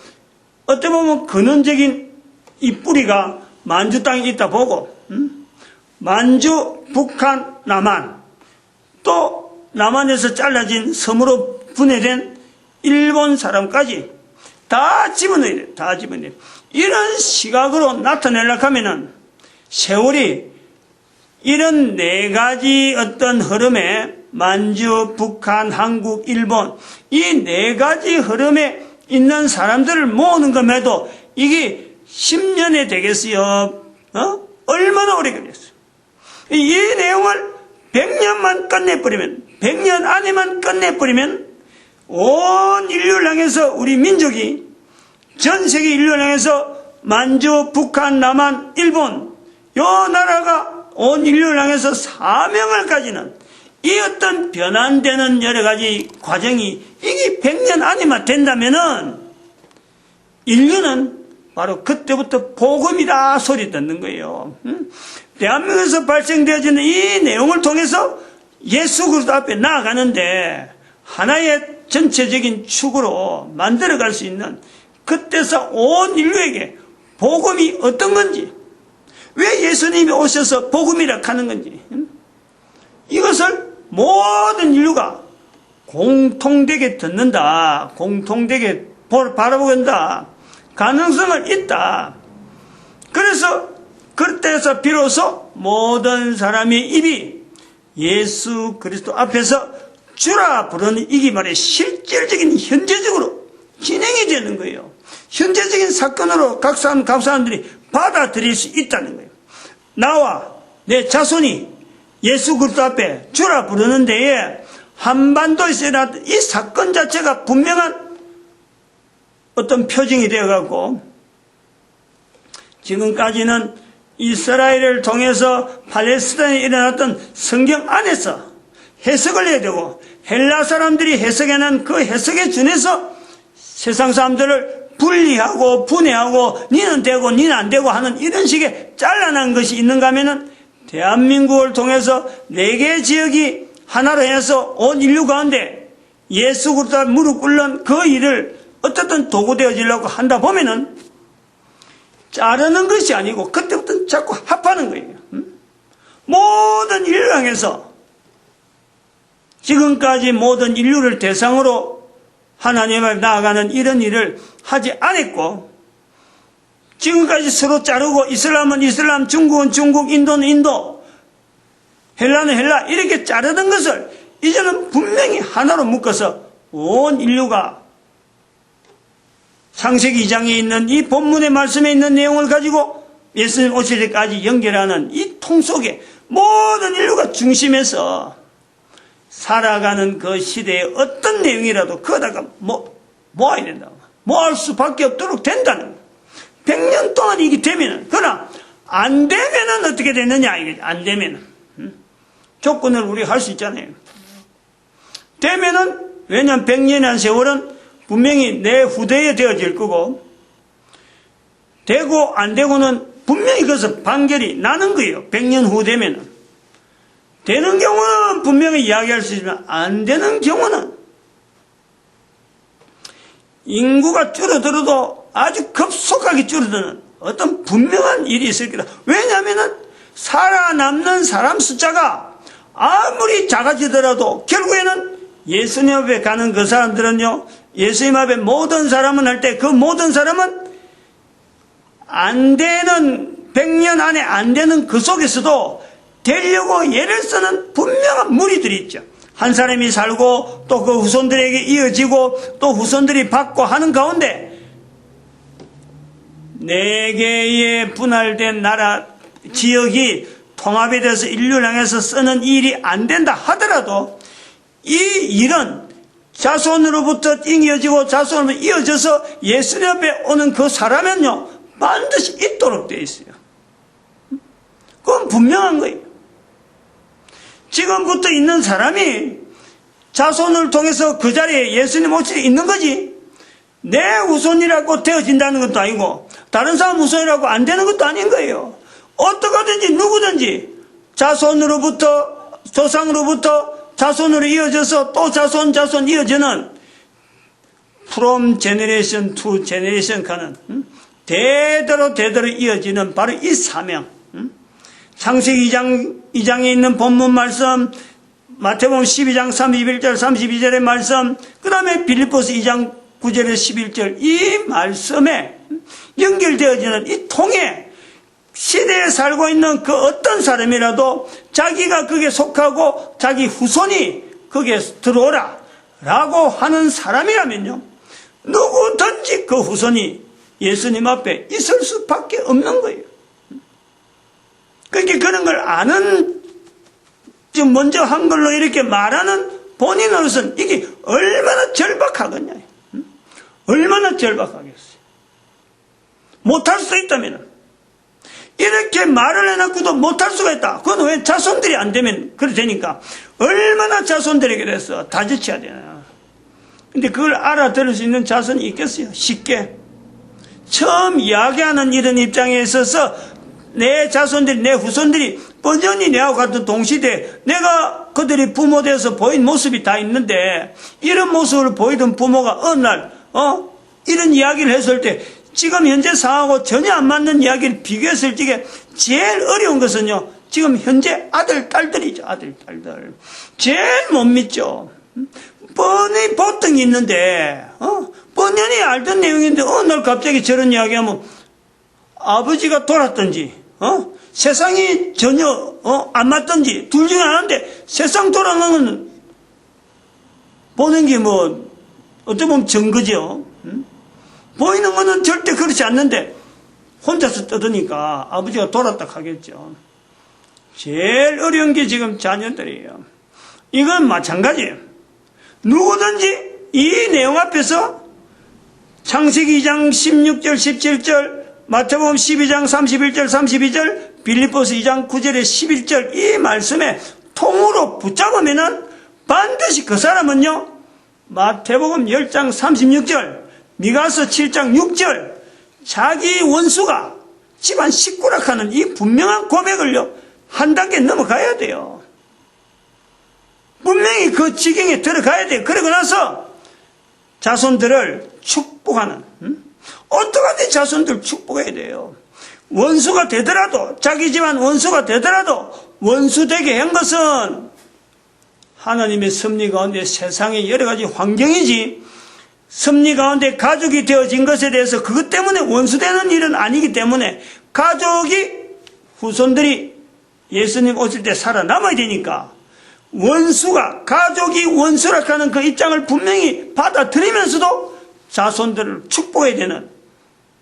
Speaker 1: 어떻게 보면 근원적인 이 뿌리가 만주 땅에 있다 보고, 만주, 북한, 남한, 또 남한에서 잘라진 섬으로 분해된 일본 사람까지 다 집어넣어야 돼. 다 집어넣어야 돼. 이런 시각으로 나타내려고 하면은 세월이 이런 네 가지 어떤 흐름에 만주, 북한, 한국, 일본 이 네 가지 흐름에 있는 사람들을 모으는 것에도 이게 10년에 되겠어요? 얼마나 오래 걸렸어요? 이 내용을 100년만 끝내버리면, 100년 안에만 끝내버리면 온 인류를 향해서 우리 민족이 전 세계 인류를 향해서 만주, 북한, 남한, 일본 요 나라가 온 인류를 향해서 사명을 가지는 이 어떤 변환되는 여러 가지 과정이 이게 100년 안에만 된다면은 인류는 바로 그때부터 복음이다 소리 듣는 거예요. 대한민국에서 발생되어지는 이 내용을 통해서 예수 그리스도 앞에 나아가는데 하나의 전체적인 축으로 만들어갈 수 있는, 그때서 온 인류에게 복음이 어떤 건지, 왜 예수님이 오셔서 복음이라 하는 건지, 이것을 모든 인류가 공통되게 듣는다, 공통되게 바라보는다, 가능성을 있다. 그래서 그때서 비로소 모든 사람의 입이 예수 그리스도 앞에서 주라 부르는 이게 말이에요. 실질적인 현재적으로 진행이 되는 거예요. 현재적인 사건으로 각 사람들이 받아들일 수 있다는 거예요. 나와 내 자손이 예수 그리스도 앞에 주라 부르는 데에 한반도에서 일어났던 이 사건 자체가 분명한 어떤 표징이 되어갖고, 지금까지는 이스라엘을 통해서 팔레스타인에 일어났던 성경 안에서 해석을 해야 되고, 헬라 사람들이 해석해낸 그 해석에 준해서 세상 사람들을 분리하고 분해하고 니는 되고 니는 안 되고 하는 이런 식의 잘라난 것이 있는가 하면은 대한민국을 통해서 4개 지역이 하나로 해서 온 인류 가운데 예수 그리스도 무릎 꿇는 그 일을 어떻든 도구되어지려고 한다 보면은 자르는 것이 아니고 그때부터 자꾸 합하는 거예요. 모든 인류를 향해서 지금까지 모든 인류를 대상으로 하나님 앞에 나아가는 이런 일을 하지 않았고, 지금까지 서로 자르고 이슬람은 이슬람, 중국은 중국, 인도는 인도, 헬라는 헬라 이렇게 자르던 것을 이제는 분명히 하나로 묶어서 온 인류가 창세기 2장에 있는 이 본문의 말씀에 있는 내용을 가지고 예수님 오실 때까지 연결하는 이 통 속에 모든 인류가 중심에서 살아가는 그 시대에 어떤 내용이라도 거다가 모아야 된다. 모을 수밖에 없도록 된다는 거예요. 100년 동안 이게 되면은, 그러나 안 되면은 어떻게 되느냐 이게 안 되면은 조건을 우리가 할 수 있잖아요. 되면은, 왜냐하면 100년이라는 세월은 분명히 내 후대에 되어질 거고, 되고 안 되고는 분명히 그것은 판결이 나는 거예요. 100년 후 되면은. 되는 경우는 분명히 이야기할 수 있지만 안 되는 경우는 인구가 줄어들어도 아주 급속하게 줄어드는 어떤 분명한 일이 있을 거다. 왜냐하면 살아남는 사람 숫자가 아무리 작아지더라도 결국에는 예수님 앞에 가는 그 사람들은요, 예수님 앞에 모든 사람은 할 때 그 모든 사람은 안 되는 100년 안에 안 되는 그 속에서도 되려고 애를 쓰는 분명한 무리들이 있죠. 한 사람이 살고 또 그 후손들에게 이어지고 또 후손들이 받고 하는 가운데 4개의 분할된 나라 지역이 통합에 대해서 인류를 향해서 쓰는 일이 안 된다 하더라도 이 일은 자손으로부터 이어지고 자손으로부터 이어져서 예수님 앞에 오는 그 사람은요 반드시 있도록 되어 있어요. 그건 분명한 거예요. 지금부터 있는 사람이 자손을 통해서 그 자리에 예수님 오실 있는 거지, 내 후손이라고 되어진다는 것도 아니고 다른 사람 후손이라고 안 되는 것도 아닌 거예요. 어떻게든지 누구든지 자손으로부터 조상으로부터 자손으로 이어져서 또 자손 이어지는 from generation to generation 가는 대대로 이어지는 바로 이 사명. 창세기 2장에 있는 본문 말씀, 마태복음 12장 31절 32절의 말씀, 그 다음에 빌립보서 2장 9절에 11절 이 말씀에 연결되어지는 이 통에 시대에 살고 있는 그 어떤 사람이라도 자기가 거기에 속하고 자기 후손이 거기에 들어오라 라고 하는 사람이라면요 누구든지 그 후손이 예수님 앞에 있을 수밖에 없는 거예요. 그러니까 그런 걸 아는, 지금 먼저 한 걸로 이렇게 말하는 본인으로서는 이게 얼마나 절박하겠냐. 얼마나 절박하겠어요. 못할 수 있다면 이렇게 말을 해놓고도 못할 수가 있다. 그건 왜 자손들이 안 되면 그래 되니까 얼마나 자손들에게 대해서 다지쳐야 되나. 근데 그걸 알아들을 수 있는 자손이 있겠어요? 쉽게. 처음 이야기하는 이런 입장에 있어서 내 자손들이, 내 후손들이 뻔연히 내하고 같은 동시대에 내가 그들이 부모 돼서 보인 모습이 다 있는데 이런 모습을 보이던 부모가 어느 날 이런 이야기를 했을 때 지금 현재 상황하고 전혀 안 맞는 이야기를 비교했을 적에 제일 어려운 것은요 지금 현재 아들, 딸들이죠. 아들, 딸들. 제일 못 믿죠. 뻔히 보통이 있는데 뻔연히 알던 내용인데 어느 날 갑자기 저런 이야기하면 아버지가 돌았든지 세상이 전혀 안 맞든지 둘 중에 하나인데 세상 돌아가는 보는 게 뭐 어떻게 보면 증거죠. 보이는 거는 절대 그렇지 않는데 혼자서 떠드니까 아버지가 돌았다 하겠죠. 제일 어려운 게 지금 자녀들이에요. 이건 마찬가지예요. 누구든지 이 내용 앞에서 창세기 2장 16절 17절 마태복음 12장 31절 32절 빌립보서 2장 9절에 11절 이 말씀에 통으로 붙잡으면은 반드시 그 사람은요 마태복음 10장 36절 미가서 7장 6절 자기 원수가 집안 식구라 하는 이 분명한 고백을요 한 단계 넘어가야 돼요. 분명히 그 지경에 들어가야 돼요. 그러고 나서 자손들을 축복하는 어떡하든지 자손들 축복해야 돼요. 원수가 되더라도 자기 집안 원수가 되더라도 원수되게 한 것은 하나님의 섭리 가운데 세상의 여러 가지 환경이지 섭리 가운데 가족이 되어진 것에 대해서 그것 때문에 원수되는 일은 아니기 때문에 가족이 후손들이 예수님 오실 때 살아남아야 되니까 원수가 가족이 원수라 하는 그 입장을 분명히 받아들이면서도 자손들을 축복해야 되는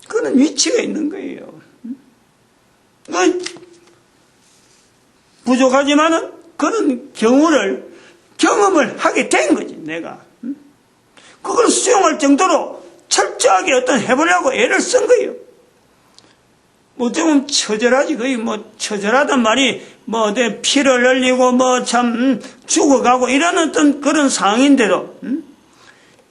Speaker 1: 그런 위치가 있는 거예요. 부족하지만은 그런 경험을 하게 된 거지, 내가. 그걸 수용할 정도로 철저하게 해보려고 애를 쓴 거예요. 뭐, 좀 처절하지, 거의 처절하단 말이, 어디 피를 흘리고, 죽어가고, 이런 어떤 그런 상황인데도,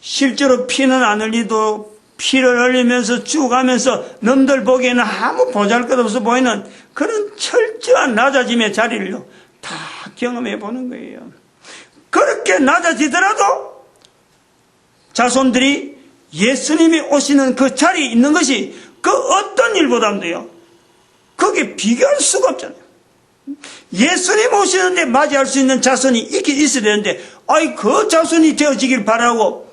Speaker 1: 실제로 피는 안 흘리도 피를 흘리면서 죽어가면서 놈들 보기에는 아무 보잘것없어 보이는 그런 철저한 낮아짐의 자리를 다 경험해 보는 거예요. 그렇게 낮아지더라도 자손들이 예수님이 오시는 그 자리에 있는 것이 그 어떤 일보다도요 거기에 비교할 수가 없잖아요. 예수님 오시는데 맞이할 수 있는 자손이 있어야 되는데 그 자손이 되어지길 바라고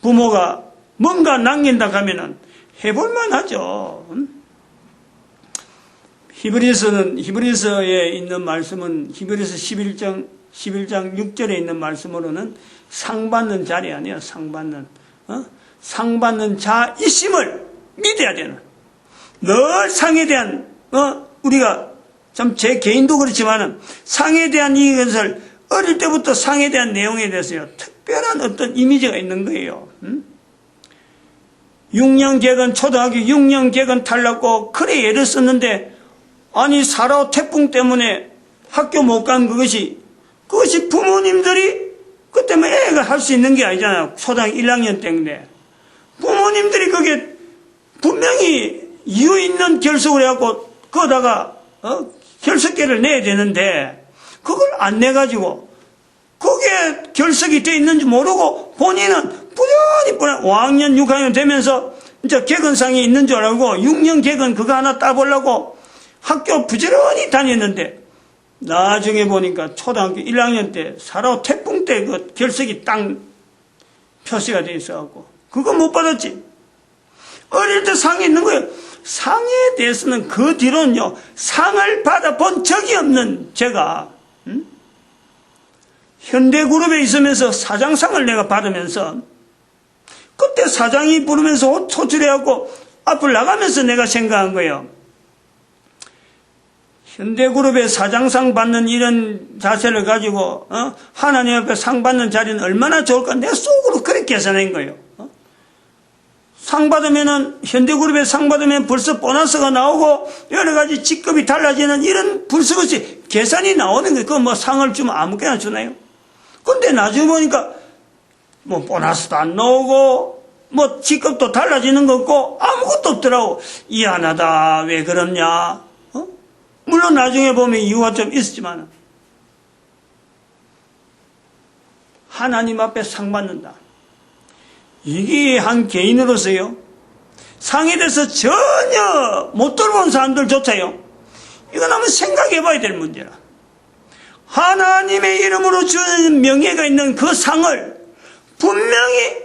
Speaker 1: 부모가 뭔가 남긴다 하면은 해볼만 하죠. 히브리서에 있는 말씀은 히브리서 11장 6절에 있는 말씀으로는 상받는 자리 아니에요. 상받는 자이심을 믿어야 되는 늘 상에 대한 우리가 참 제 개인도 그렇지만은 상에 대한 이것을 어릴 때부터 상에 대한 내용에 대해서요, 특별한 어떤 이미지가 있는 거예요. 6년 개건, 초등학교 6년 개건 탈락고, 그래 애를 썼는데, 아니, 사라오 태풍 때문에 학교 못 간 그것이 부모님들이, 그 때문에 애가 할 수 있는 게 아니잖아요. 초등학교 1학년 때인데. 부모님들이 그게 분명히 이유 있는 결석을 해갖고, 거기다가, 결석계를 내야 되는데, 그걸 안 내가지고, 그게 결석이 돼 있는지 모르고, 본인은 부연히 5학년, 6학년 되면서, 이제 개건상이 있는 줄 알고, 6년 개건 그거 하나 따보려고 학교 부지런히 다녔는데, 나중에 보니까 초등학교 1학년 때, 사라오 태풍 때 그 결석이 딱 표시가 돼 있어갖고, 그거 못 받았지. 어릴 때 상이 있는 거예요. 상에 대해서는 그 뒤로는요, 상을 받아본 적이 없는 제가, 현대그룹에 있으면서 사장상을 내가 받으면서, 그때 사장이 부르면서 호출해갖고 앞을 나가면서 내가 생각한 거예요. 현대그룹에 사장상 받는 이런 자세를 가지고, 하나님 앞에 상 받는 자리는 얼마나 좋을까? 내 속으로 그렇게 계산한 거예요. 상 받으면은, 현대그룹에 상 받으면 벌써 보너스가 나오고, 여러 가지 직급이 달라지는 이런 불쑥없이 계산이 나오는 거예요. 그거 뭐 상을 주면 아무거나 주나요? 근데 나중에 보니까, 뭐 보너스도 안 나오고, 뭐 직급도 달라지는 거 없고, 아무것도 없더라고. 미안하다. 왜 그러냐? 물론 나중에 보면 이유가 좀 있었지만, 하나님 앞에 상 받는다. 이게 한 개인으로서요, 상에 대해서 전혀 못 들어본 사람들조차요, 이건 한번 생각해 봐야 될 문제라. 하나님의 이름으로 주는 명예가 있는 그 상을 분명히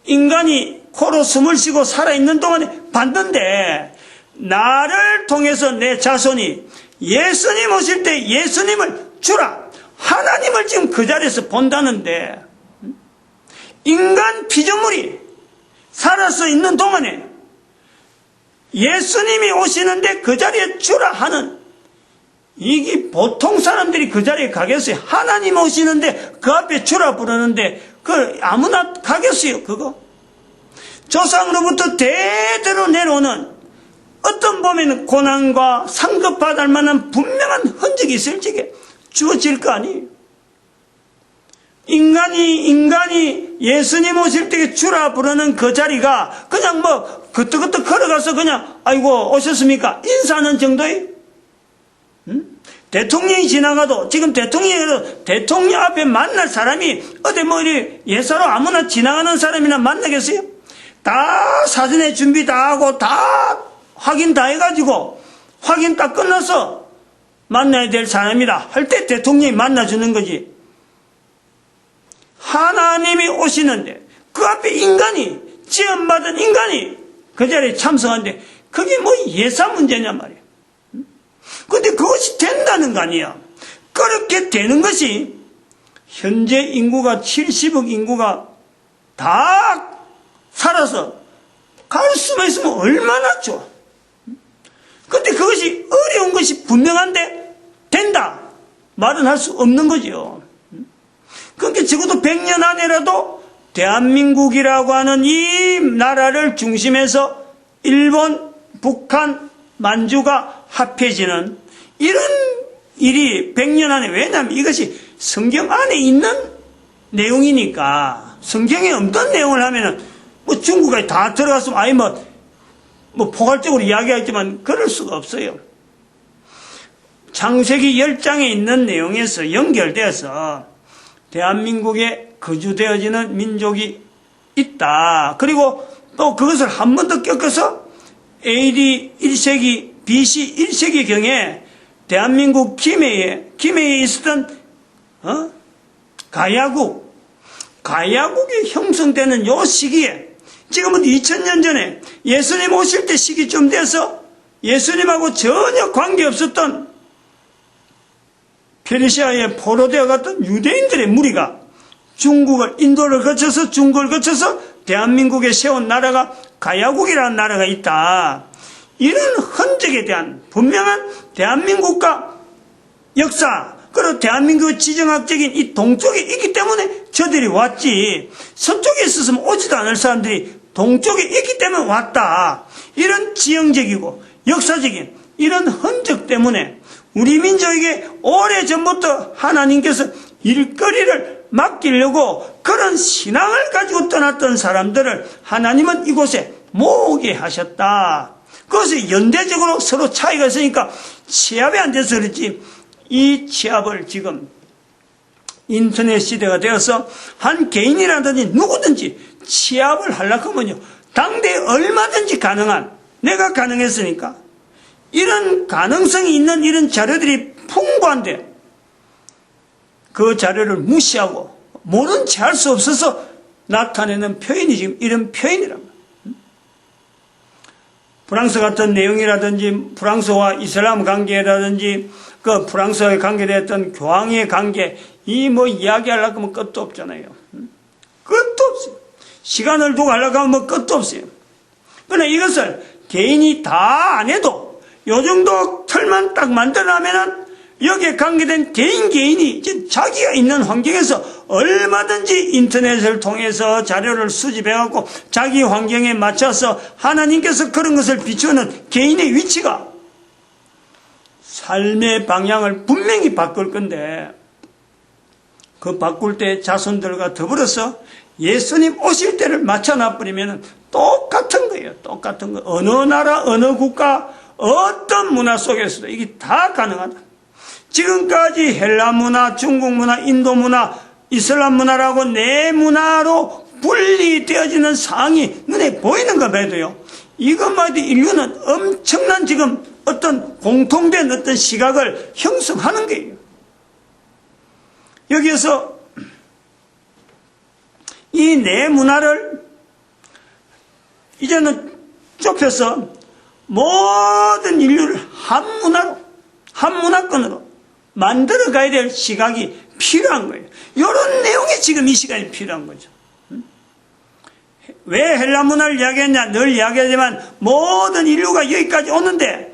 Speaker 1: 인간이 코로 숨을 쉬고 살아있는 동안에 받는데, 나를 통해서 내 자손이 예수님 오실 때 예수님을 주라. 하나님을 지금 그 자리에서 본다는데, 인간 피조물이 살아서 있는 동안에 예수님이 오시는데 그 자리에 주라 하는, 이게 보통 사람들이 그 자리에 가겠어요? 하나님 오시는데 그 앞에 주라 부르는데 그 아무나 가겠어요? 그거 조상으로부터 대대로 내려오는 어떤 보면 고난과 상급받을 만한 분명한 흔적이 있을 적에 주어질 거 아니에요. 인간이 예수님 오실 때 주라 부르는 그 자리가 그냥 뭐 그때그때 걸어가서 그냥 아이고 오셨습니까? 인사하는 정도예요. 대통령이 지나가도, 지금 대통령 앞에 만날 사람이 어디 뭐 예사로 아무나 지나가는 사람이나 만나겠어요? 다 사전에 준비 다 하고 다 확인 다 해가지고 확인 딱 끝나서 만나야 될 사람이다 할 때 대통령이 만나주는 거지. 하나님이 오시는데 그 앞에 인간이, 지원받은 인간이 그 자리에 참석하는데 그게 뭐 예사 문제냐 말이야. 근데 그것이 된다는 거 아니야. 그렇게 되는 것이 현재 인구가 70억 인구가 다 살아서 갈 수만 있으면 얼마나 좋아. 근데 그것이 어려운 것이 분명한데 된다 말은 할 수 없는 거죠. 그러니까 적어도 100년 안에라도 대한민국이라고 하는 이 나라를 중심해서 일본, 북한, 만주가 합해지는 이런 일이 100년 안에, 왜냐하면 이것이 성경 안에 있는 내용이니까, 성경에 없던 내용을 하면은 뭐 중국에 다 들어갔으면 아예 뭐 포괄적으로 이야기하지만 그럴 수가 없어요. 창세기 10장에 있는 내용에서 연결돼서 대한민국에 거주되어지는 민족이 있다. 그리고 또 그것을 한 번 더 꺾어서 AD 1세기, BC 1세기경에 대한민국 김해에 있었던 가야국이 형성되는 요 시기에, 지금은 2000년 전에 예수님 오실 때 시기쯤 돼서 예수님하고 전혀 관계없었던 페르시아에 포로되어 갔던 유대인들의 무리가 인도를 거쳐서 중국을 거쳐서 대한민국에 세운 나라가 가야국이라는 나라가 있다. 이런 흔적에 대한 분명한 대한민국과 역사, 그리고 대한민국의 지정학적인 이 동쪽에 있기 때문에 저들이 왔지, 서쪽에 있었으면 오지도 않을 사람들이 동쪽에 있기 때문에 왔다. 이런 지형적이고 역사적인 이런 흔적 때문에 우리 민족에게 오래전부터 하나님께서 일거리를 맡기려고 그런 신앙을 가지고 떠났던 사람들을 하나님은 이곳에 모으게 하셨다. 그것이 연대적으로 서로 차이가 있으니까 취합이 안 돼서 그렇지, 이 취합을 지금 인터넷 시대가 되어서 한 개인이라든지 누구든지 취합을 하려고 하면요, 당대에 얼마든지 가능한, 내가 가능했으니까 이런 가능성이 있는 이런 자료들이 풍부한데 그 자료를 무시하고 모른 채 할 수 없어서 나타내는 표현이 지금 이런 표현이란 말이에요. 프랑스 같은 내용이라든지 프랑스와 이슬람 관계라든지 그 프랑스와의 관계됐던 교황의 관계, 이 뭐 이야기하려고 하면 끝도 없잖아요. 끝도 없어요. 시간을 두고 하려고 하면 뭐 끝도 없어요. 그러나 이것을 개인이 다 안 해도 요 정도 틀만 딱 만들어내면은 여기에 관계된 개인이 이제 자기가 있는 환경에서 얼마든지 인터넷을 통해서 자료를 수집해갖고 자기 환경에 맞춰서 하나님께서 그런 것을 비추는 개인의 위치가 삶의 방향을 분명히 바꿀 건데, 그 바꿀 때 자손들과 더불어서 예수님 오실 때를 맞춰놔버리면 똑같은 거예요. 똑같은 거. 어느 나라, 어느 국가, 어떤 문화 속에서도 이게 다 가능하다. 지금까지 헬라 문화, 중국 문화, 인도 문화, 이슬람 문화라고 네 문화로 분리되어지는 상황이 눈에 보이는 거 봐도요, 이것만 해도 인류는 엄청난 지금 어떤 공통된 어떤 시각을 형성하는 거예요. 여기에서 이 네 문화를 이제는 좁혀서 모든 인류를 한 문화로, 한 문화권으로 만들어 가야 될 시각이 필요한 거예요. 이런 내용이 지금 이 시간이 필요한 거죠. 왜 헬라 문화를 이야기했냐? 늘 이야기하지만 모든 인류가 여기까지 오는데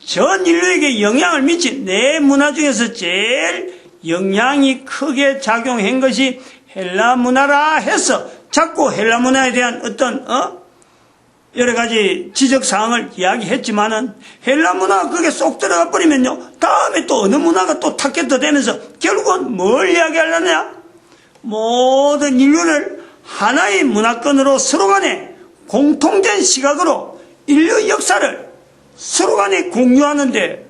Speaker 1: 전 인류에게 영향을 미친 네 문화 중에서 제일 영향이 크게 작용한 것이 헬라 문화라 해서 자꾸 헬라 문화에 대한 어떤 여러 가지 지적사항을 이야기했지만은 헬라 문화가 그게 쏙 들어가 버리면요, 다음에 또 어느 문화가 또 타겟도 되면서 결국은 뭘 이야기하려냐? 모든 인류를 하나의 문화권으로 서로 간에 공통된 시각으로 인류 역사를 서로 간에 공유하는데,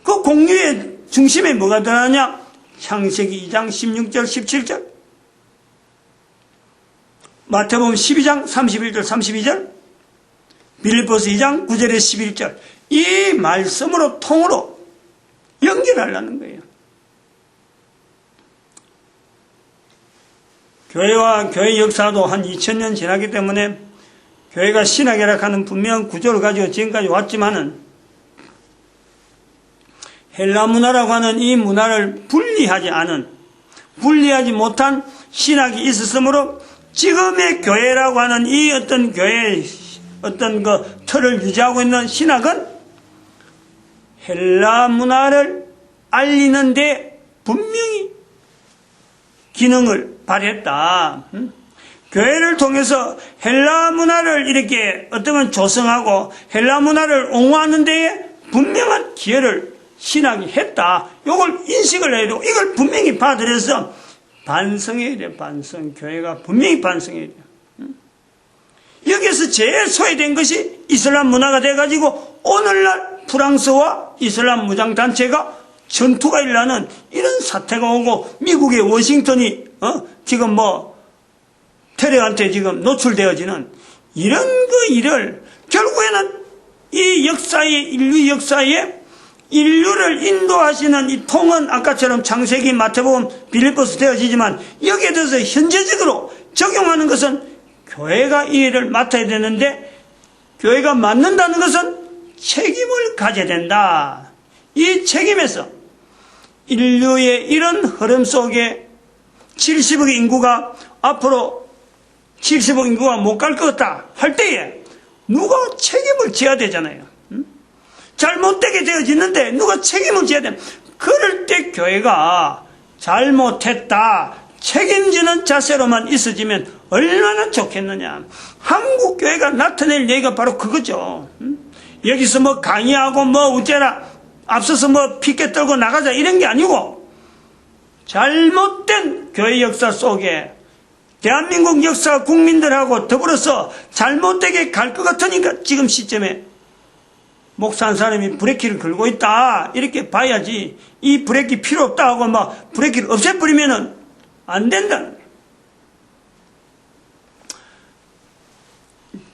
Speaker 1: 그 공유의 중심에 뭐가 들어가냐? 창세기 2장 16절 17절, 마태복음 12장 31절 32절, 빌립보서 2장 9절에 11절, 이 말씀으로 통으로 연결하려는 거예요. 교회와 교회 역사도 한 2000년 지나기 때문에 교회가 신학이라고 분명한 구조를 가지고 지금까지 왔지만은 헬라 문화라고 하는 이 문화를 분리하지 못한 신학이 있었으므로 지금의 교회라고 하는 이 어떤 교회의 어떤 그 틀을 유지하고 있는 신학은 헬라 문화를 알리는데 분명히 기능을 발휘했다. 교회를 통해서 헬라 문화를 이렇게 어떤 조성하고 헬라 문화를 옹호하는 데에 분명한 기여를 신학이 했다. 이걸 인식을 해야 되고 이걸 분명히 받아들여서 반성해야 돼. 반성. 교회가 분명히 반성해야 돼. 여기서 제일 소외된 것이 이슬람 문화가 돼가지고 오늘날 프랑스와 이슬람 무장단체가 전투가 일어나는 이런 사태가 오고 미국의 워싱턴이 지금 테러한테 지금 노출되어지는 이런 일을 결국에는 이 역사에, 인류 역사에 인류를 인도하시는 이 통은 아까처럼 창세기, 마태복음, 빌립보서 되어지지만 여기에 대해서 현재적으로 적용하는 것은 교회가 이 일을 맡아야 되는데, 교회가 맡는다는 것은 책임을 가져야 된다. 이 책임에서 인류의 이런 흐름 속에 70억 인구가 앞으로 70억 인구가 못 갈 것 같다 할 때에 누가 책임을 져야 되잖아요. 잘못되게 되어지는데 누가 책임을 져야 돼. 그럴 때 교회가 잘못했다 책임지는 자세로만 있어지면 얼마나 좋겠느냐. 한국 교회가 나타낼 얘기가 바로 그거죠. 여기서 뭐 강의하고 뭐 어째라 앞서서 뭐 피켓 들고 나가자 이런 게 아니고, 잘못된 교회 역사 속에 대한민국 역사 국민들하고 더불어서 잘못되게 갈 것 같으니까 지금 시점에 목사 한 사람이 브레이크를 걸고 있다 이렇게 봐야지, 이 브레이크 필요 없다 하고 막 브레이크를 없애버리면은 안 된다는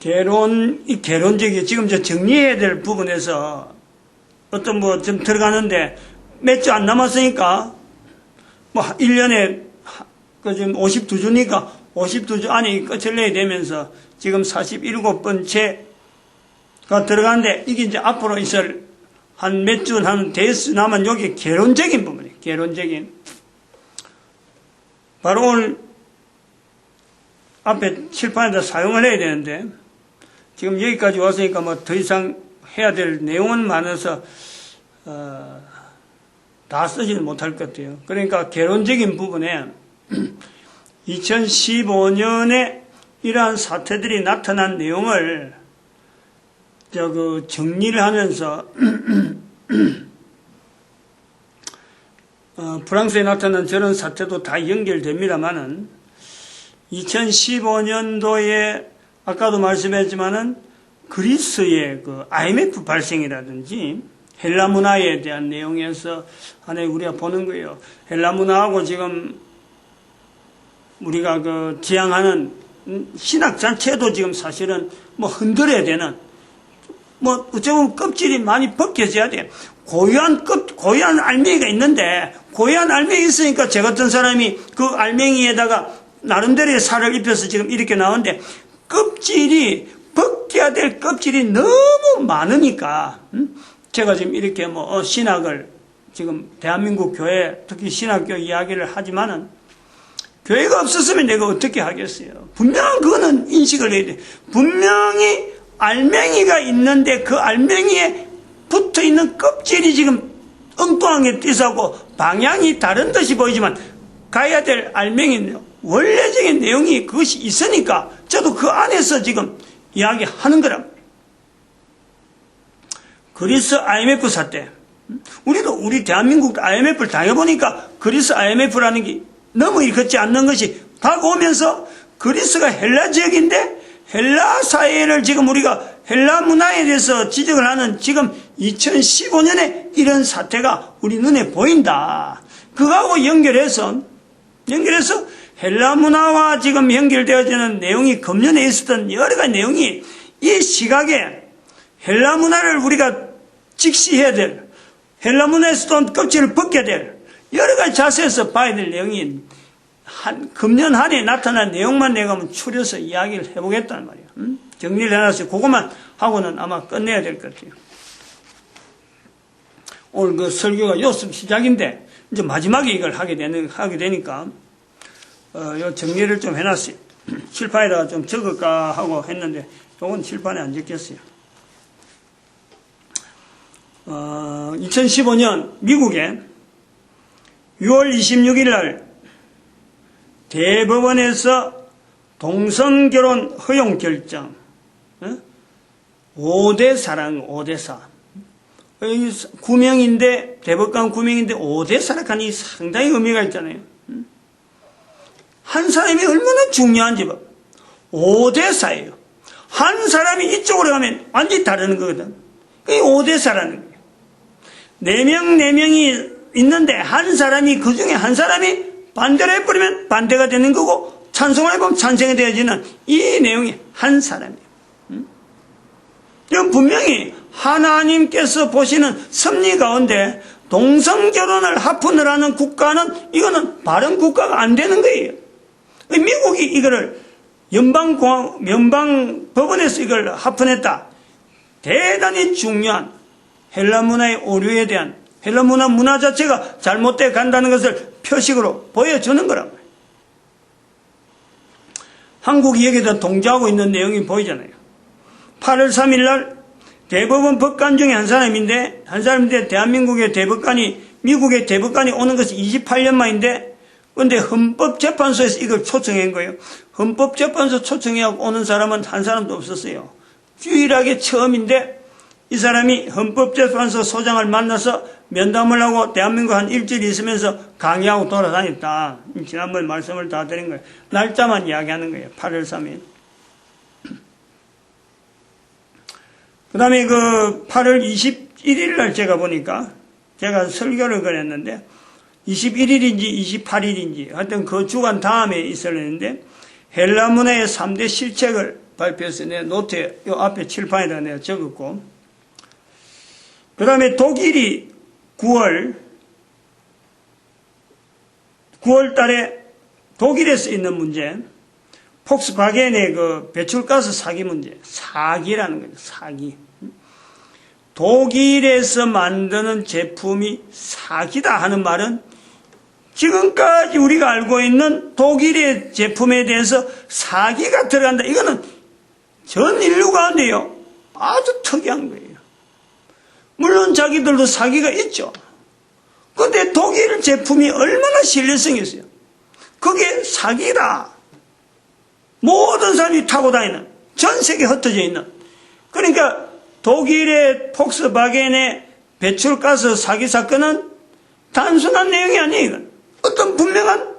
Speaker 1: 거예요. 이 개론적이 지금 저 정리해야 될 부분에서 어떤 뭐 좀 들어가는데 몇 주 안 남았으니까 뭐 1년에 그 지금 52주니까 52주 안에 끝을 내야 되면서 지금 47번째가 들어가는데, 이게 이제 앞으로 있을 한 몇 주 한 대수 남은 여기 개론적인 부분이에요. 개론적인. 바로 오늘 앞에 칠판에다 사용을 해야 되는데, 지금 여기까지 왔으니까 뭐 더 이상 해야 될 내용은 많아서 다 쓰지는 못할 것 같아요. 그러니까 개론적인 부분에 2015년에 이러한 사태들이 나타난 내용을 정리를 하면서 프랑스에 나타난 저런 사태도 다 연결됩니다만은, 2015년도에 아까도 말씀했지만은 그리스의 그 IMF 발생이라든지 헬라 문화에 대한 내용에서 하나의 우리가 보는 거예요. 헬라 문화하고 지금 우리가 그 지향하는 신학 자체도 지금 사실은 뭐 흔들어야 되는, 뭐 어쩌면 껍질이 많이 벗겨져야 돼. 고유한 알맹이가 있는데, 고유한 알맹이 있으니까 저 같은 사람이 그 알맹이에다가 나름대로의 살을 입혀서 지금 이렇게 나오는데, 껍질이 벗겨야 될 껍질이 너무 많으니까, 제가 지금 이렇게 뭐 신학을 지금 대한민국 교회 특히 신학교 이야기를 하지만은, 교회가 없었으면 내가 어떻게 하겠어요. 분명한 그거는 인식을 해야 돼. 분명히 알맹이가 있는데 그 알맹이에 붙어 있는 껍질이 지금 엉뚱하게 뛰사고 방향이 다른 듯이 보이지만, 가야 될 알맹이 원래적인 내용이 그것이 있으니까 저도 그 안에서 지금 이야기하는 거라. 그리스 IMF 사태, 우리 대한민국 IMF를 당해보니까 그리스 IMF라는 게 너무 일컫지 않는 것이 다가오면서, 그리스가 헬라 지역인데 헬라 사회를 지금 우리가 헬라 문화에 대해서 지적을 하는 지금 2015년에 이런 사태가 우리 눈에 보인다. 그거하고 연결해서 헬라 문화와 지금 연결되어지는 내용이 금년에 있었던 여러 가지 내용이 이 시각에 헬라 문화를 우리가 직시해야 될, 헬라 문화에서도 껍질을 벗겨야 될 여러 가지 자세에서 봐야 될 내용이 금년 한 해 나타난 내용만 내가 한번 추려서 이야기를 해보겠다는 말이에요. 정리를 해놨어요. 그것만 하고는 아마 끝내야 될 것 같아요. 오늘 그 설교가 요습 시작인데 이제 마지막에 이걸 하게 되니까 요 정리를 좀 해놨어요. 칠판에다가 좀 적을까 하고 했는데 이건 칠판에 안 적겠어요. 2015년 미국에 6월 26일 날 대법원에서 동성결혼 허용 결정, 5대 사랑, 5대 사. 9명인데, 대법관 9명인데 5대 사랑하니 상당히 의미가 있잖아요. 한 사람이 얼마나 중요한지 봐. 5대 사예요. 한 사람이 이쪽으로 가면 완전히 다른 거거든. 그게 5대 사라는 거예요. 4명이 있는데 한 사람이, 그 중에 한 사람이 반대로 해버리면 반대가 되는 거고, 찬성을 해보면 찬성이 되어지는 이 내용이 한 사람이에요. 이건 분명히 하나님께서 보시는 섭리 가운데 동성결혼을 합헌을 하는 국가는 이거는 바른 국가가 안 되는 거예요. 미국이 이거를 연방법원에서 이걸 합헌했다. 대단히 중요한 헬라 문화의 오류에 대한, 헬라 문화 자체가 잘못되어 간다는 것을 표식으로 보여주는 거란 말이에요. 한국이 여기다 동조하고 있는 내용이 보이잖아요. 8월 3일 날 대법원 법관 중에 한 사람인데 대한민국의 대법관이 미국의 대법관이 오는 것이 28년 만인데 근데 헌법재판소에서 이걸 초청한 거예요. 헌법재판소 초청해갖고 오는 사람은 한 사람도 없었어요. 유일하게 처음인데 이 사람이 헌법재판소 소장을 만나서 면담을 하고 대한민국 한 일주일 있으면서 강의하고 돌아다녔다. 지난번에 말씀을 다 드린 거예요. 날짜만 이야기하는 거예요. 8월 3일. 그 다음에 그 8월 21일 날 제가 보니까 제가 설교를 그랬는데 21일인지 28일인지 하여튼 그 주간 다음에 있었는데 헬라 문화의 3대 실책을 발표해서 내 노트에 요 앞에 칠판에다 내가 적었고 그 다음에 독일이 9월 달에 독일에서 있는 문제 폭스바겐의 그 배출가스 사기 문제 사기라는 거죠. 사기. 독일에서 만드는 제품이 사기다 하는 말은 지금까지 우리가 알고 있는 독일의 제품에 대해서 사기가 들어간다. 이거는 전 인류 가운데요. 아주 특이한 거예요. 물론 자기들도 사기가 있죠. 그런데 독일 제품이 얼마나 신뢰성이 있어요. 그게 사기다. 모든 사람이 타고 다니는 전 세계에 흩어져 있는 그러니까 독일의 폭스바겐의 배출가스 사기 사건은 단순한 내용이 아니에요. 이건. 어떤 분명한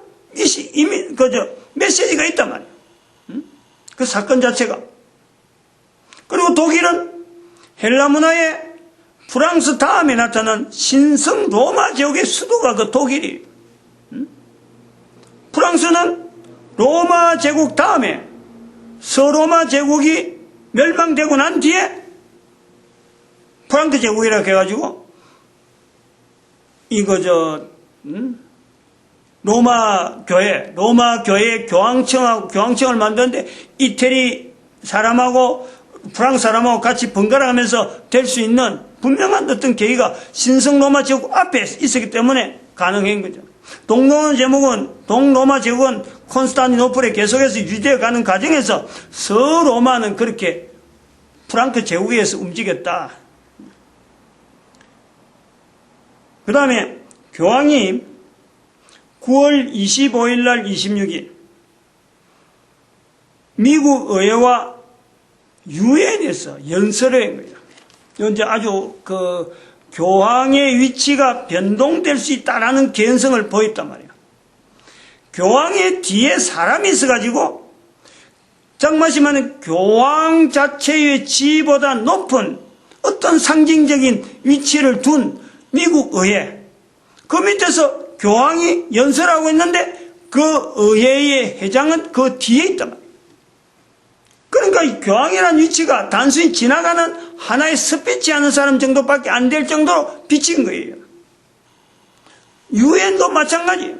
Speaker 1: 메시지가 있단 말이에요. 그 사건 자체가. 그리고 독일은 헬라 문화의 프랑스 다음에 나타난 신성 로마 제국의 수도가 그 독일이에요. 프랑스는 로마 제국 다음에 서로마 제국이 멸망되고 난 뒤에 프랑크 제국이라고 해가지고 로마 교회 교황청을 만드는데 이태리 사람하고 프랑스 사람하고 같이 번갈아가면서 될 수 있는 분명한 어떤 계기가 신성 로마 제국 앞에 있었기 때문에 가능한 거죠. 동로마 제국은 콘스탄티노플에 계속해서 유지되어가는 과정에서 서로마는 그렇게 프랑크 제국에 의해서 움직였다. 그 다음에 교황이 9월 25일 날 26일 미국 의회와 유엔에서 연설을 한 거예요. 이제 아주 교황의 위치가 변동될 수 있다라는 개연성을 보였단 말이에요. 교황의 뒤에 사람이 있어가지고 장마시마는 교황 자체의 지위보다 높은 어떤 상징적인 위치를 둔 미국 의회 그 밑에서 교황이 연설하고 있는데 그 의회의 회장은 그 뒤에 있단 말이에요. 그러니까 이 교황이라는 위치가 단순히 지나가는 하나의 스피치 하는 사람 정도밖에 안 될 정도로 비친 거예요. 유엔도 마찬가지예요.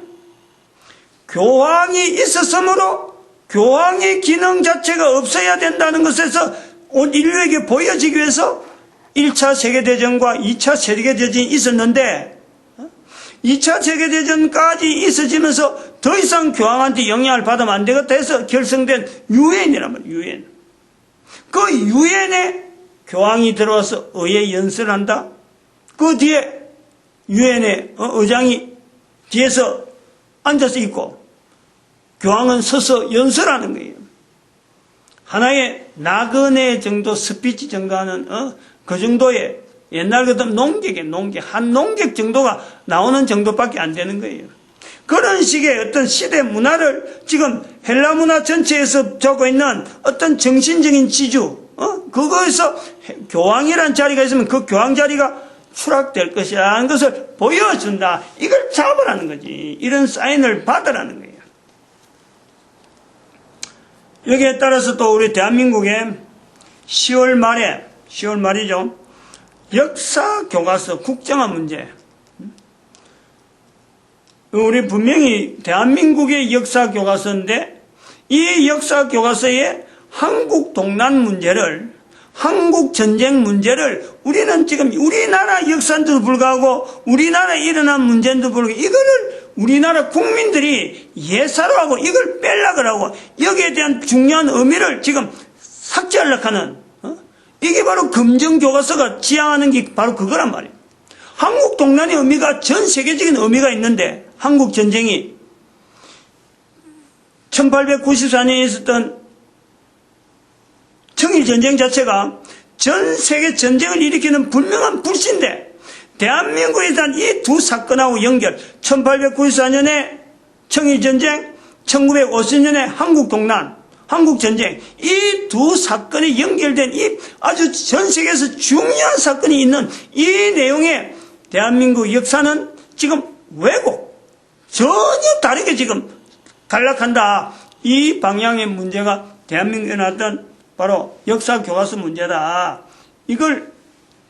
Speaker 1: 교황이 있었으므로 교황의 기능 자체가 없어야 된다는 것에서 온 인류에게 보여지기 위해서 1차 세계대전과 2차 세계대전이 있었는데 2차 세계대전까지 있어지면서 더 이상 교황한테 영향을 받으면 안 되겠다 해서 결성된 유엔이란 말이에요. 유엔. 그 유엔에 교황이 들어와서 의회 연설을 한다. 그 뒤에 유엔의 의장이 뒤에서 앉아서 있고 교황은 서서 연설하는 거예요. 하나의 나그네 정도 스피치 정도 하는 그 정도의 옛날 같은 한 농객 정도가 나오는 정도밖에 안 되는 거예요. 그런 식의 어떤 시대 문화를 지금 헬라 문화 전체에서 적고 있는 어떤 정신적인 지주, 그거에서 교황이란 자리가 있으면 그 교황 자리가 추락될 것이라는 것을 보여준다. 이걸 잡으라는 거지. 이런 사인을 받으라는 거예요. 여기에 따라서 또 우리 대한민국의 10월 말이죠. 역사 교과서 국정화 문제. 우리 분명히 대한민국의 역사 교과서인데 이 역사 교과서에 한국 동란 문제를 한국 전쟁 문제를 우리는 지금 우리나라 역사인데도 불구하고 우리나라에 일어난 문제인데도 불구하고 이거를 우리나라 국민들이 예사로 하고 이걸 빼려고 하고 여기에 대한 중요한 의미를 지금 삭제하려고 하는 이게 바로 금정교과서가 지향하는 게 바로 그거란 말이에요. 한국동란의 의미가 전 세계적인 의미가 있는데, 한국전쟁이 1894년에 있었던 청일전쟁 자체가 전 세계 전쟁을 일으키는 분명한 불씨인데, 대한민국에 대한 이 두 사건하고 연결, 1894년에 청일전쟁, 1950년에 한국동란, 한국전쟁, 이 두 사건이 연결된 이 아주 전 세계에서 중요한 사건이 있는 이 내용에 대한민국 역사는 지금 왜곡, 전혀 다르게 지금 간락한다. 이 방향의 문제가 대한민국에 나왔던 바로 역사 교과서 문제다. 이걸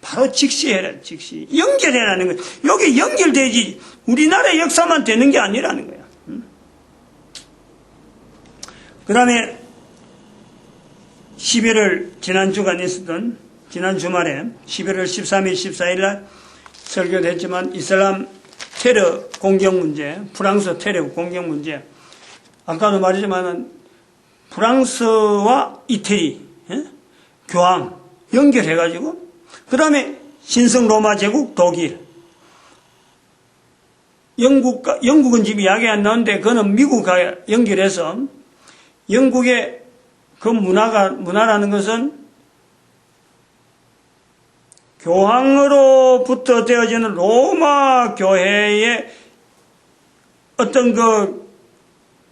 Speaker 1: 바로 직시해라, 직시. 연결해라는 거예요. 여기 연결되지 우리나라의 역사만 되는 게 아니라는 거야. 그 다음에 11월 지난 주간 있었던 지난 주말에 11월 13일, 14일 날 설교도 했지만 이슬람 테러 공격 문제, 프랑스 테러 공격 문제, 아까도 말했지만 프랑스와 이태리 교황 연결해가지고 그 다음에 신성 로마 제국 독일, 영국은 지금 이야기 안 나오는데 그거는 미국과 연결해서 영국의 그 문화라는 것은 교황으로부터 되어지는 로마 교회의 어떤 그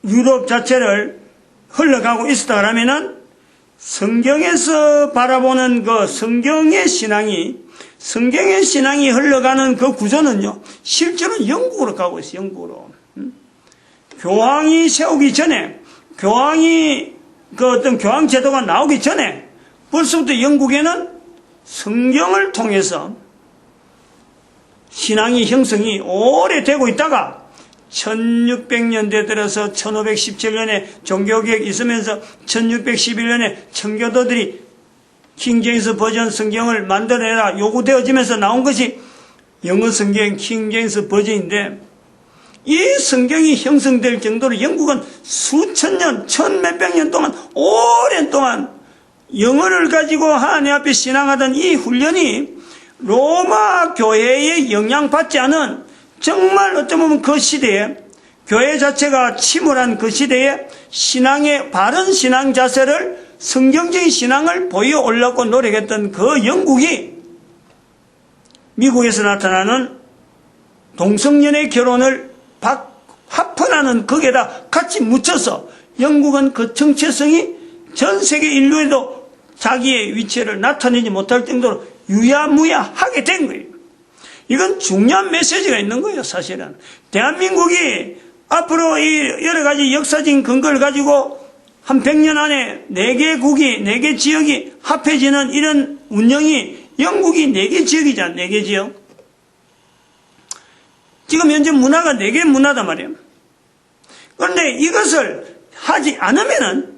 Speaker 1: 유럽 자체를 흘러가고 있었다 그러면은 성경에서 바라보는 그 성경의 신앙이 흘러가는 그 구조는요, 실제로 영국으로 가고 있어요, 영국으로. 교황이 세우기 전에, 교황이 그 어떤 교황 제도가 나오기 전에 벌써부터 영국에는 성경을 통해서 신앙이 형성이 오래되고 있다가 1600년대 들어서 1517년에 종교개혁이 있으면서 1611년에 청교도들이 킹제임스 버전 성경을 만들어내라 요구되어지면서 나온 것이 영어 성경 킹제임스 버전인데, 이 성경이 형성될 정도로 영국은 수천 년, 천 몇백 년 동안 오랜 동안 영어를 가지고 하나님 앞에 신앙하던 이 훈련이 로마 교회에 영향받지 않은, 정말 어쩌면 보면 그 시대에 교회 자체가 침몰한 그 시대에 신앙의 바른 신앙 자세를, 성경적인 신앙을 보여 올려고 노력했던 그 영국이 미국에서 나타나는 동성연애 결혼을 합헌하는 거기에다 같이 묻혀서 영국은 그 정체성이 전 세계 인류에도 자기의 위치를 나타내지 못할 정도로 유야무야하게 된 거예요. 이건 중요한 메시지가 있는 거예요, 사실은. 대한민국이 앞으로 이 여러 가지 역사적인 근거를 가지고 한 100년 안에 4개 국이, 4개 지역이 합해지는 이런 운영이, 영국이 4개 지역이잖아, 4개 지역. 지금 현재 문화가 4개 문화단 말이에요. 그런데 이것을 하지 않으면은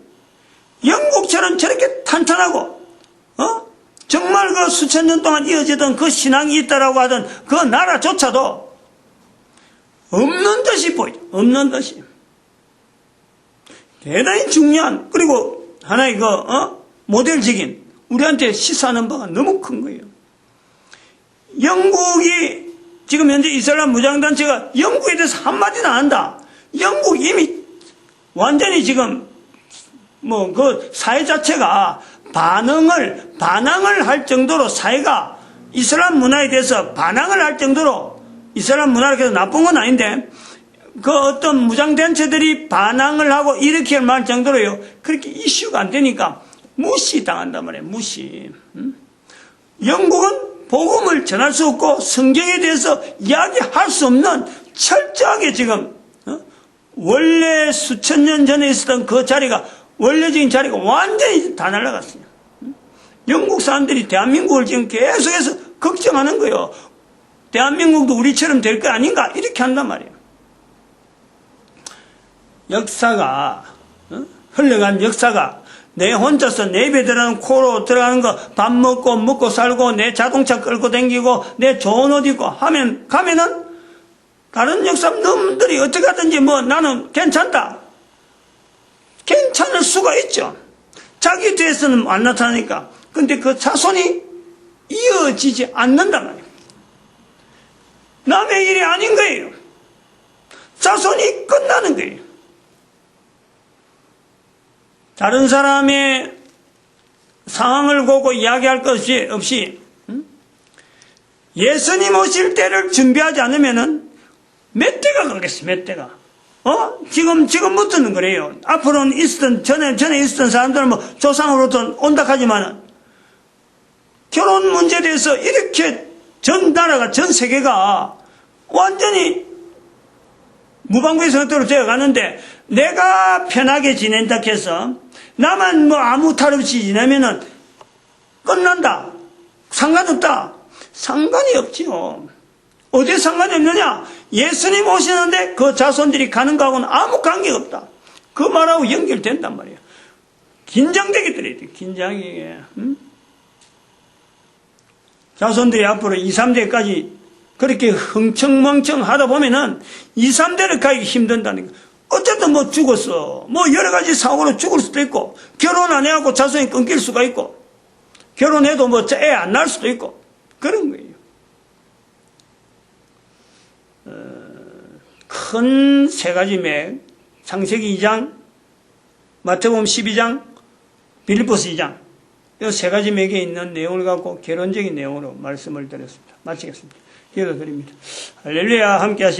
Speaker 1: 영국처럼 저렇게 탄탄하고, 정말 그 수천 년 동안 이어지던 그 신앙이 있다라고 하던 그 나라조차도 없는 듯이 보이죠. 없는 듯이. 대단히 중요한, 그리고 하나의 그, 모델적인, 우리한테 시사하는 바가 너무 큰 거예요. 영국이, 지금 현재 이슬람 무장단체가 영국에 대해서 한마디도 안 한다. 영국 이미 완전히 지금, 그 사회 자체가 반항을 할 정도로 사회가 이슬람 문화에 대해서 반항을 할 정도로, 이슬람 문화를 해서 나쁜 건 아닌데, 그 어떤 무장단체들이 반항을 하고 이렇게 말 정도로요, 그렇게 이슈가 안 되니까 무시당한단 말이에요, 무시. 영국은 복음을 전할 수 없고 성경에 대해서 이야기할 수 없는 철저하게 지금, 원래 수천 년 전에 있었던 그 자리가, 원래적인 자리가 완전히 다 날아갔어요. 영국 사람들이 대한민국을 지금 계속해서 걱정하는 거예요. 대한민국도 우리처럼 될 거 아닌가? 이렇게 한단 말이에요. 역사가, 흘러간 역사가 내 혼자서 내 입에 들어가는 코로 들어가는 거 밥 먹고 살고 내 자동차 끌고 다니고 내 좋은 옷 입고 가면은 다른 역사 놈들이 어떻게 하든지 나는 괜찮다. 괜찮을 수가 있죠. 자기 뒤에서는 안 나타나니까. 근데 그 자손이 이어지지 않는단 말이에요. 남의 일이 아닌 거예요. 자손이 끝나는 거예요. 다른 사람의 상황을 보고 이야기할 것이 없이 예수님 오실 때를 준비하지 않으면은 몇 대가 가겠어, 몇 대가. 지금부터는 그래요. 앞으로는 전에 있었던 사람들은 뭐 조상으로부터 온다 하지만은 결혼 문제에 대해서 이렇게 전 나라가, 전 세계가 완전히 무방비의 상태로 되어 가는데 내가 편하게 지낸다 해서 나만 뭐 아무 탈 없이 지내면은 끝난다. 상관없다. 상관이 없지요. 어디에 상관이 없느냐? 예수님 오시는데 그 자손들이 가는 거하고는 아무 관계가 없다. 그 말하고 연결된단 말이에요. 긴장되게 들어야 돼. 긴장이. 자손들이 앞으로 2, 3대까지 그렇게 흥청멍청 하다 보면은 2, 3대를 가기 힘든다는 거. 어쨌든 뭐 죽었어. 뭐 여러 가지 사고로 죽을 수도 있고, 결혼 안 해갖고 자손이 끊길 수가 있고, 결혼해도 뭐 애 안 낳을 수도 있고, 그런 거예요. 큰 세 가지 맥, 창세기 2장, 마태복음 12장, 빌립보서 2장, 이 세 가지 맥에 있는 내용을 갖고 결론적인 내용으로 말씀을 드렸습니다. 마치겠습니다. 기도드립니다. 할렐루야. 함께 하시